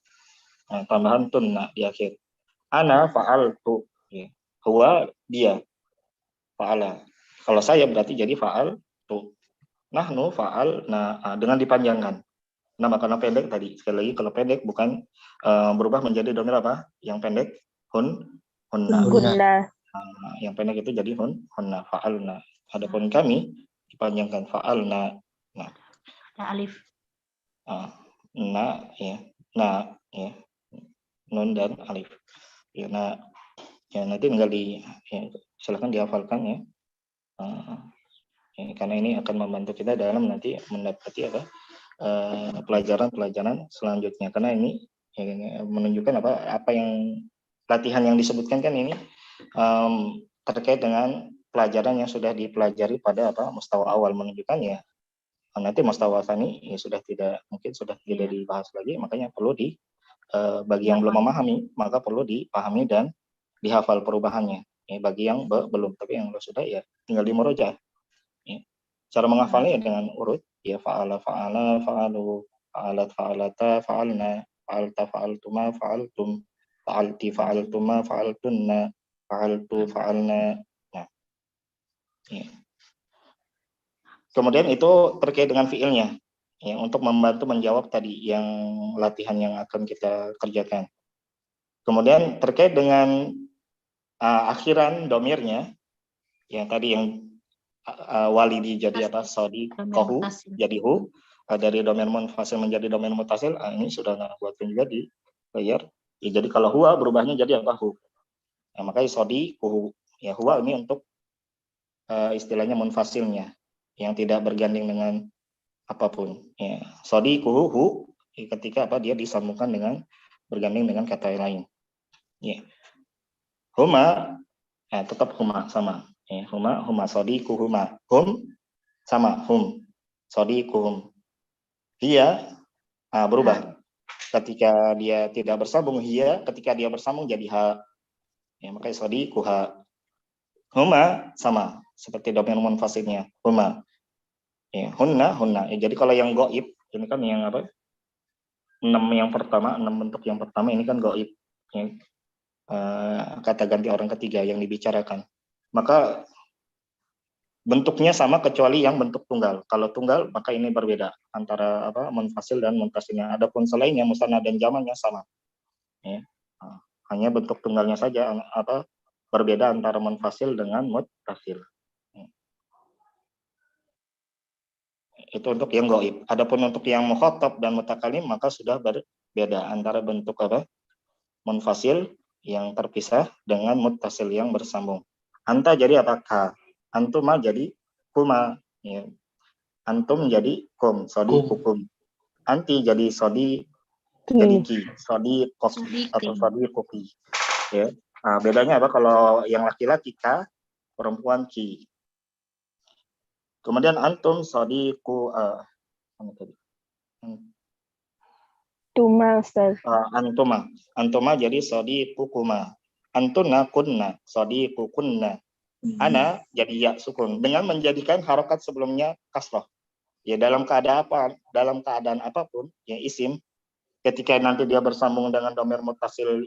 Nah, tambahan tunna di akhir. Ana fa'al tu. Ya. Huwa dia. Fa'ala. Kalau saya berarti jadi fa'al tu. Nahnu fa'al dengan dipanjangkan. Nama karena pendek tadi. Sekali lagi kalau pendek bukan berubah menjadi domir apa? Yang pendek hunna. Yang pendek itu jadi hunna fa'alna. Adapun kami dipanjangkan fa'alna. Nah, ada alif. Ya. Ya. Nun dan alif. Ya, ya nanti tinggal silakan dihafalkan ya. karena ini akan membantu kita dalam nanti mendapati apa pelajaran-pelajaran selanjutnya, karena ini menunjukkan apa yang latihan yang disebutkan kan ini terkait dengan pelajaran yang sudah dipelajari pada mustawa awal, menunjukkan ya nanti mustawa tsani ya sudah tidak dibahas lagi, makanya perlu bagi yang belum memahami maka perlu dipahami dan dihafal perubahannya. Bagi yang belum, tapi yang sudah ya tinggal dimurojaah. Cara menghafalnya ya dengan urut, ya fa'ala fa'ala fa'alu, fa'alat fa'alata fa'alna, fa'alta fa'altuma fa'altum, fa'alti fa'altuma fa'altunna, fa'altu fa'alna. Nah, ya. Kemudian itu terkait dengan fiilnya, ya, untuk membantu menjawab tadi yang latihan yang akan kita kerjakan. Kemudian terkait dengan akhiran domirnya, yang tadi yang walidi jadi sodi kohu jadi hu, dari domir munfasil menjadi domir mutasil, ini sudah buatkan juga di layar. Ya, jadi kalau huwa berubahnya jadi hu. Nah, makanya sodi kuhu, ya huwa ini untuk istilahnya munfasilnya yang tidak berganding dengan apapun. Ya, sodi kuhu hu, ketika dia disambungkan dengan berganding dengan kata lain. Ya. Huma, tetap huma sama. Ya, huma sodiku huma. Hum sama hum. Sodiku hum. Hiya berubah. Ketika dia tidak bersambung hiya, ketika dia bersambung jadi ha. Ya, makanya sodiku ha. Huma sama seperti domir munfasilnya. Huma. Ya, hunna. Ya, jadi kalau yang goib ini kan yang 6 yang pertama, 6 bentuk yang pertama ini kan goib. Ya. Kata ganti orang ketiga yang dibicarakan, maka bentuknya sama kecuali yang bentuk tunggal. Kalau tunggal maka ini berbeda antara munfasil dan muntasilnya. Adapun selainnya musanna dan jamaknya sama. Ya. Hanya bentuk tunggalnya saja berbeda antara munfasil dengan muttasil. Ya. Itu untuk yang gaib. Adapun untuk yang mukhatab dan mutakalim maka sudah berbeda antara bentuk munfasil yang terpisah dengan muttasil yang bersambung. Anta jadi ka, antuma jadi kuma, ya. Antum jadi kum, sodi hukum. Anti jadi sodi jadi ki, sodi kos atau sodi kopi. Ya. Bedanya kalau yang laki-laki ka, perempuan ki. Kemudian antum sodi ku Tuma, Ustaz. Antuma jadi sodi kukuma. Antuna kunna sodi kukunna. Ana jadi ya sukun dengan menjadikan harokat sebelumnya kasroh. Ya dalam keadaan apapun ya isim ketika nanti dia bersambung dengan domir mutasil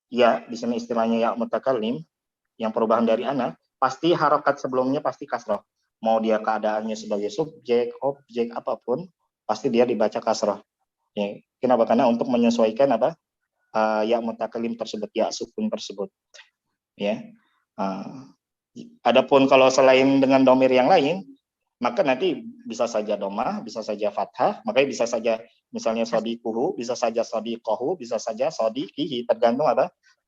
ya di sini istilahnya ya mutakalim yang perubahan dari ana pasti harokat sebelumnya pasti kasroh. Mau dia keadaannya sebagai subjek, objek apapun pasti dia dibaca kasroh. Ya, kenapa? Karena untuk menyesuaikan ya mutakalim tersebut, ya sukun tersebut. Ya. Adapun kalau selain dengan domir yang lain, maka nanti bisa saja domah, bisa saja fathah, makanya bisa saja misalnya sodikuhu, bisa saja sodikohu, bisa saja sodikihi, tergantung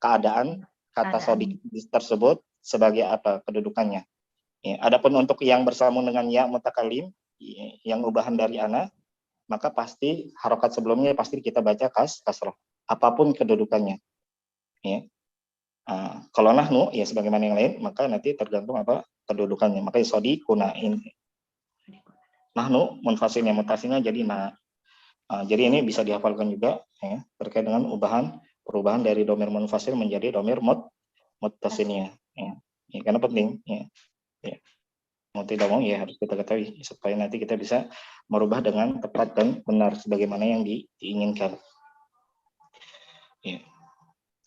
keadaan kata sodik tersebut sebagai kedudukannya. Ya. Adapun untuk yang bersambung dengan ya mutakalim, yang ubahan dari ana, maka pasti harokat sebelumnya pasti kita baca kasroh apapun kedudukannya. Ya. Kalau nahnu ya sebagaimana yang lain maka nanti tergantung kedudukannya. Makanya sodi kunain. Nahnu munfasilnya mutasilnya jadi jadi ini bisa dihafalkan juga ya, terkait dengan perubahan dari domir munfasil menjadi domir muttasilnya. Ya, karena penting ya. Mau tidak mau ya harus kita ketahui supaya nanti kita bisa merubah dengan tepat dan benar sebagaimana yang diinginkan. Ya.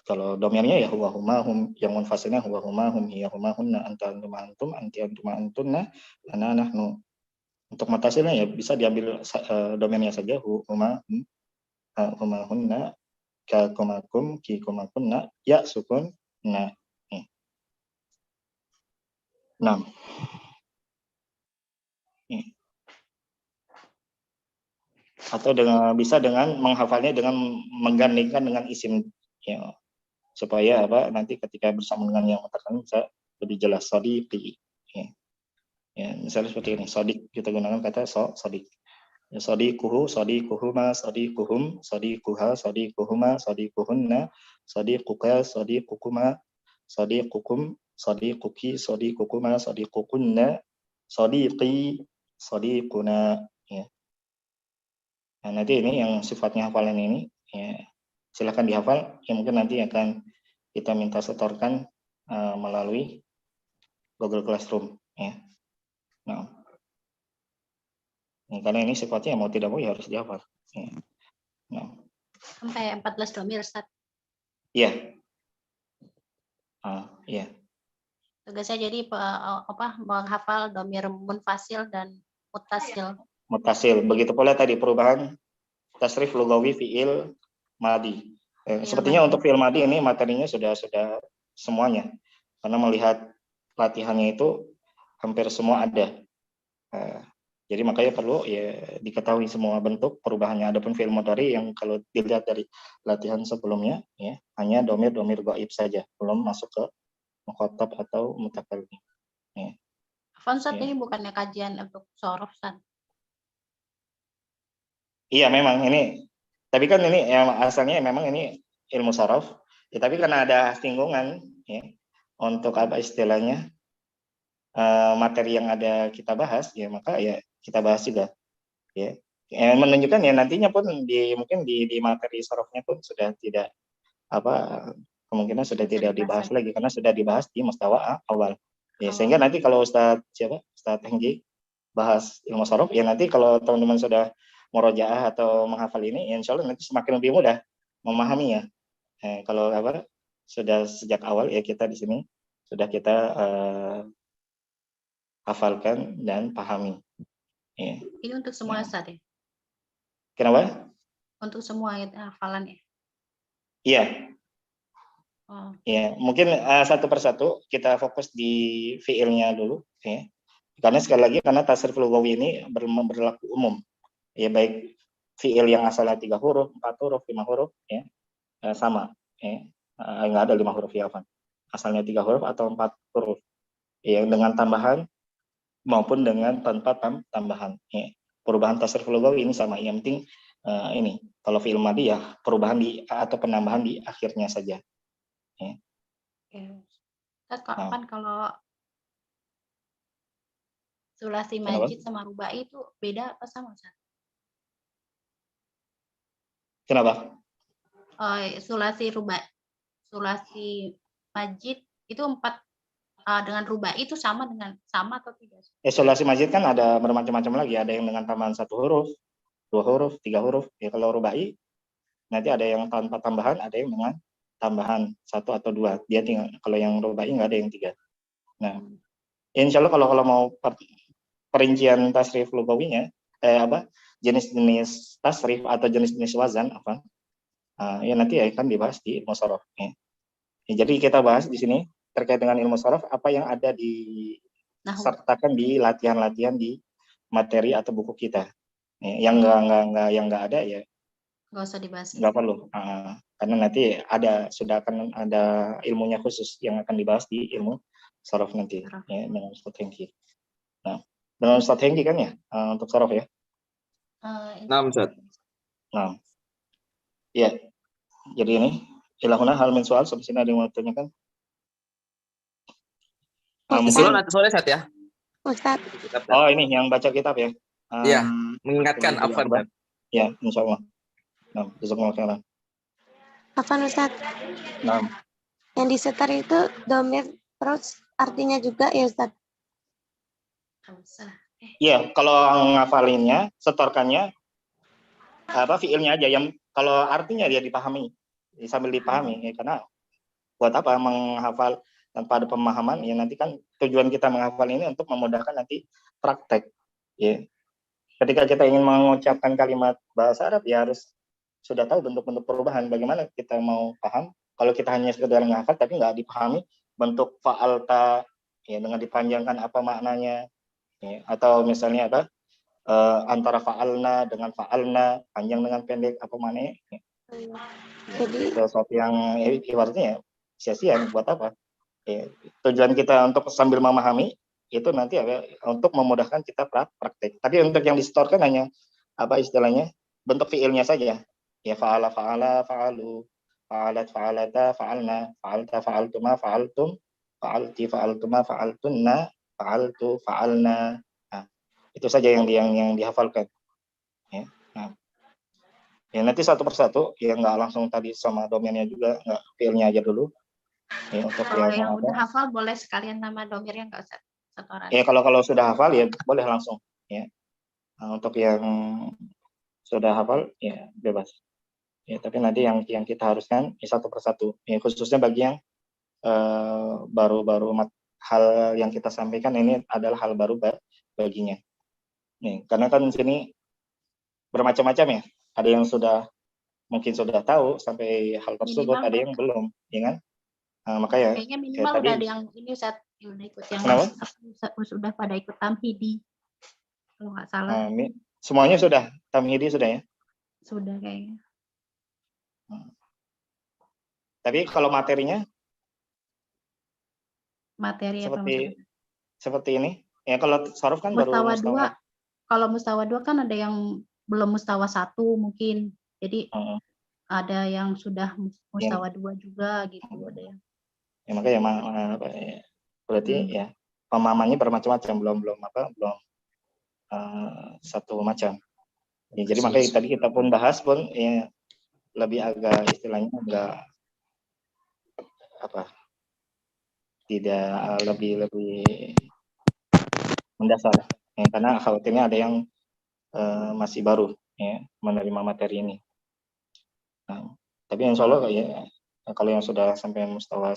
Kalau domirnya ya huwa huma hum, yang munfasilnya huwa huma hum hiya huma hunna anta antuma antum anti antuma antunna lana nahnu. Untuk mutasilnya ya bisa diambil domirnya saja huma hum huma hunna ka kumakum ki kumakunna ya sukun na. Nah. Atau bisa dengan menghafalnya dengan menggandingkan dengan isim ya, supaya nanti ketika bersama dengan yang mutakalim bisa lebih jelas sodiqi ya. Ya, misalnya seperti ini, sodik, kita gunakan kata sodik. Ya, sodikuhu, sodikuhuma, sodikuhum, sodikuha, sodikuhuma, sodikuhunna, sodikuka, sodikukuma, sodikukum, sodikuki, sodikukuma, sodikukunna, sodiki, sodikuna. Ya. Nah, nanti ini yang sifatnya hafalan ini, ya, silakan dihafal. Ya, mungkin nanti akan kita minta setorkan melalui Google Classroom. Ya. Nah, karena ini sifatnya mau tidak mau ya harus dihafal. Ya. Nah, Sampai 14 domir, Ustaz. iya. Iya. Tugasnya jadi menghafal domir munfasil dan mutasil. Mutasil. Begitu pula tadi perubahan tasrif lugawi fiil madi. Sepertinya untuk fiil madi ini materinya sudah semuanya. Karena melihat latihannya itu hampir semua ada. Jadi makanya perlu ya diketahui semua bentuk perubahannya. Adapun fiil mudhari yang kalau dilihat dari latihan sebelumnya ya hanya domir gaib saja, belum masuk ke mukhatab atau mutakallim. Ya. Ustaz, ini bukannya kajian untuk sorof, Ustaz? Iya memang ini, tapi kan ini ya, asalnya memang ini ilmu sorof. Ya, tapi karena ada singgungan ya untuk apa istilahnya materi yang ada kita bahas ya maka ya kita bahas juga ya. Menunjukkan ya nantinya pun mungkin di materi sarafnya pun sudah tidak kemungkinan sudah tidak dibahas lagi karena sudah dibahas di mustawa awal ya. Sehingga nanti kalau Ustaz Hengki bahas ilmu saraf ya nanti kalau teman-teman sudah murojaah atau menghafal ini ya insya Allah nanti semakin lebih mudah memahaminya. Kalau sudah sejak awal ya kita di sini sudah kita hafalkan dan pahami. Ya. Ini untuk semua Ustaz ya? Kenapa? Untuk semua hafalan ya? Iya. Ya, mungkin satu persatu kita fokus di fiilnya dulu. Ya. Karena sekali lagi karena tasrif lughawi ini berlaku umum. Ya baik fiil yang asalnya 3 huruf, 4 huruf, 5 huruf, ya sama. Ya. Nggak ada 5 huruf ya, Van. Asalnya 3 huruf atau 4 huruf. Ya, dengan tambahan maupun dengan tanpa tambahan. Ya. Perubahan tasrif lughawi ini sama. Yang penting ini kalau fi'il madi ya perubahan di atau penambahan di akhirnya saja. Ya. Kapan kalau sulasi majid sama rubai itu beda apa sama, Ustaz? Kenapa? Sulasi sulasi majid itu 4 dengan rubai itu sama atau tidak? Sulasi majid kan ada bermacam-macam lagi, ada yang dengan tambahan 1 huruf, 2 huruf, 3 huruf. Ya kalau rubai nanti ada yang tanpa tambahan, ada yang dengan tambahan 1 atau 2. Dia tinggal kalau yang rubai nggak ada yang 3. Nah, insya Allah kalau mau perincian tasrif lugawinya jenis-jenis tasrif atau jenis-jenis wazan ya nanti akan dibahas di ilmu sorof. Ya. Jadi kita bahas di sini terkait dengan ilmu sorof apa yang ada disertakan di latihan-latihan di materi atau buku kita. Ya, yang nggak ada ya nggak usah dibahas. Nggak perlu. Karena nanti sudah akan ada ilmunya khusus yang akan dibahas di ilmu sorof nanti ya dengan Ustaz Hengki. Nah, dengan Ustaz Hengki kan ya untuk sorof ya. Nah, Ustaz. Nah, ya. Jadi ini ilahuna hal min soal sampai sini ada yang mau tanyakan? Mungkin nanti sore Ustaz ya. Ustaz. Oh ini yang baca kitab ya? Iya, mengingatkan apa? Ya, insya Allah. Nah, jazakumullah khairan. Afwan Ustaz. Nah. Yang disetar itu domir terus artinya juga ya Ustaz? Iya, kalau ngafalinnya, setorkannya fiilnya aja yang kalau artinya dia dipahami, sambil dipahami ya, karena buat apa menghafal tanpa ada pemahaman ya nanti kan tujuan kita menghafal ini untuk memudahkan nanti praktek ya. Ketika kita ingin mengucapkan kalimat bahasa Arab ya harus sudah tahu bentuk-bentuk perubahan. Bagaimana kita mau paham kalau kita hanya sekedar menghafal tapi nggak dipahami bentuk fa'alta ya dengan dipanjangkan apa maknanya ya, atau misalnya antara fa'alna dengan fa'alna panjang dengan pendek apa maknanya ya. Jadi sesuatu yang ibaratnya sia-sia buat apa ya, tujuan kita untuk sambil memahami itu nanti untuk memudahkan kita praktek. Tapi untuk yang distorkan hanya istilahnya bentuk fiilnya saja. Ya fa'ala, fa'alu, fa'alat, fa'alata, fa'alna, fa'alta, fa'altuma, fa'altum, fa'alti, fa'altuma, fa'altunna, fa'altu, fa'alna. Nah, itu saja yang dihafalkan. Ya. Nah, ya nanti satu persatu, ya nggak langsung tadi sama domainnya juga, nggak fiilnya aja dulu. Ya, untuk kalau yang udah hafal boleh sekalian nama domirnya, nggak usah satu orang. Ya kalau sudah hafal ya boleh langsung. Ya. Nah, untuk yang sudah hafal ya bebas. Ya, tapi nanti yang kita haruskan ya satu persatu. Ya, khususnya bagi yang baru-baru hal yang kita sampaikan ini adalah hal baru baginya. Nih, karena kan di sini bermacam-macam ya. Ada yang mungkin sudah tahu sampai hal tersebut, ada yang belum, ya kan? Nah, makanya kayaknya minimal udah ada yang ini udah ikut yang sudah pada ikut tamhidi kalau nggak salah. Semuanya sudah tamhidi sudah ya? Sudah kayaknya. Tapi kalau materinya? Materi seperti ini. Ya kalau saraf kan baru mustawa 2. Kalau mustawa 2 kan ada yang belum mustawa 1 mungkin. Jadi ada yang sudah mustawa 2 juga gitu, ada yang. Ya makanya berarti ya pemahamannya bermacam-macam, belum satu macam. Ya, jadi makanya tadi kita pun bahas pun ya lebih agak istilahnya agak tidak lebih mendasar ya, karena khawatirnya ada yang masih baru ya menerima materi ini. Nah, tapi insya Allah ya kalau yang sudah sampai mustawa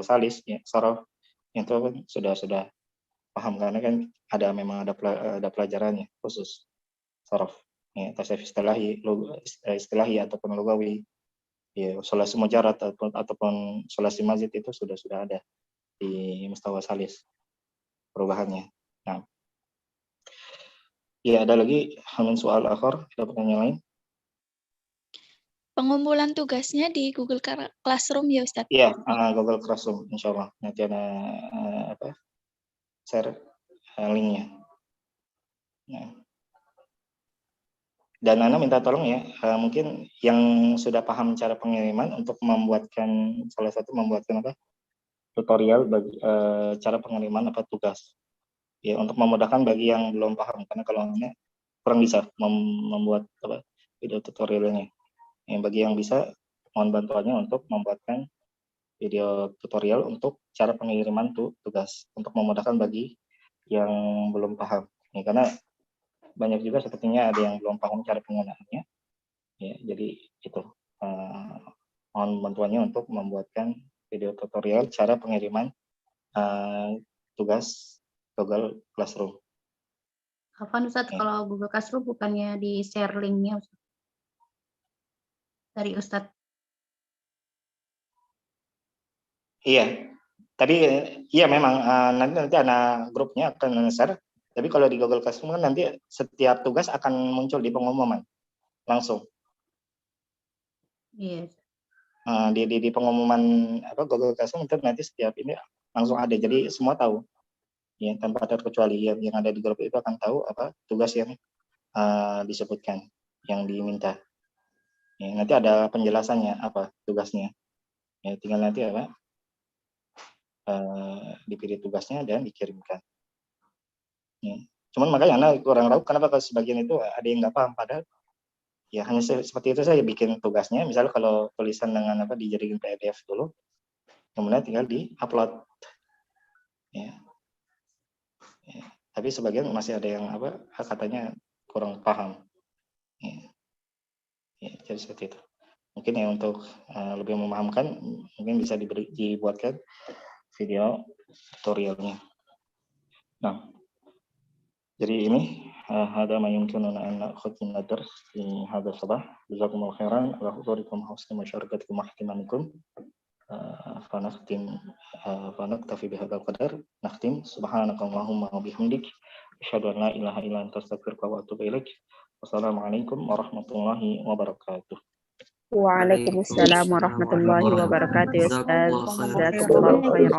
salis ya saraf itu sudah paham, karena kan memang ada pelajarannya khusus saraf ya, tasawuf istilahi ataupun lugawi ya, sulasi mujarrad ataupun sulasi mazid itu sudah ada di mustawa salis perubahannya. Nah, ya ada lagi soal akhir, ada pertanyaan lain? Pengumpulan tugasnya di Google Classroom ya Ustadz? Iya, Google Classroom, insya Allah nanti ada share linknya. Nah. Dan Ana minta tolong ya, mungkin yang sudah paham cara pengiriman untuk membuatkan tutorial bagi cara pengiriman tugas. Ya, untuk memudahkan bagi yang belum paham, karena kalau Ana kurang bisa membuat video tutorialnya. Yang bagi yang bisa, mohon bantuannya untuk membuatkan video tutorial untuk cara pengiriman tugas untuk memudahkan bagi yang belum paham. Ya, karena banyak juga sepertinya ada yang belum paham cara penggunaannya. Ya, jadi itu mohon bantuannya untuk membuatkan video tutorial cara pengiriman tugas Google Classroom. Kapan Ustadz kalau Google Classroom bukannya di share linknya Ustadz? Dari Ustadz? Iya, tadi iya memang nanti ada grupnya akan share. Tapi kalau di Google Classroom kan nanti setiap tugas akan muncul di pengumuman langsung. Iya. Di pengumuman Google Classroom itu nanti setiap ini langsung ada, jadi semua tahu. Ya, tanpa terkecuali yang ada di grup itu akan tahu tugas yang disebutkan, yang diminta. Ya, nanti ada penjelasannya tugasnya. Ya, tinggal nanti dipilih tugasnya dan dikirimkan. Ya. Cuman makanya Anda kurang tahu kenapa sebagian itu ada yang nggak paham, padahal ya hanya seperti itu saya bikin tugasnya. Misalnya kalau tulisan dengan dijadikan PDF dulu, kemudian tinggal di-upload. Ya. Ya. Tapi sebagian masih ada yang katanya kurang paham. Ya. Ya, jadi seperti itu. Mungkin ya untuk lebih memahamkan, mungkin bisa dibuatkan video tutorialnya. Nah, jadi ini ada ma yumkinuna an na'khudh min ad-dars fi hadha sabah. Jazakumullahu khairan wa hudurikum husni musyarakatikum wa ihtimamikum. فنكتفي بهذا القدر. نختم سبحانك اللهم وبحمدك أشهد أن لا إله إلا أنت أستغفرك وأتوب إليك. والسلام عليكم ورحمة الله وبركاته. Waalaikumsalam warahmatullahi wabarakatuh. Ustaz, jazakumullahu khairan.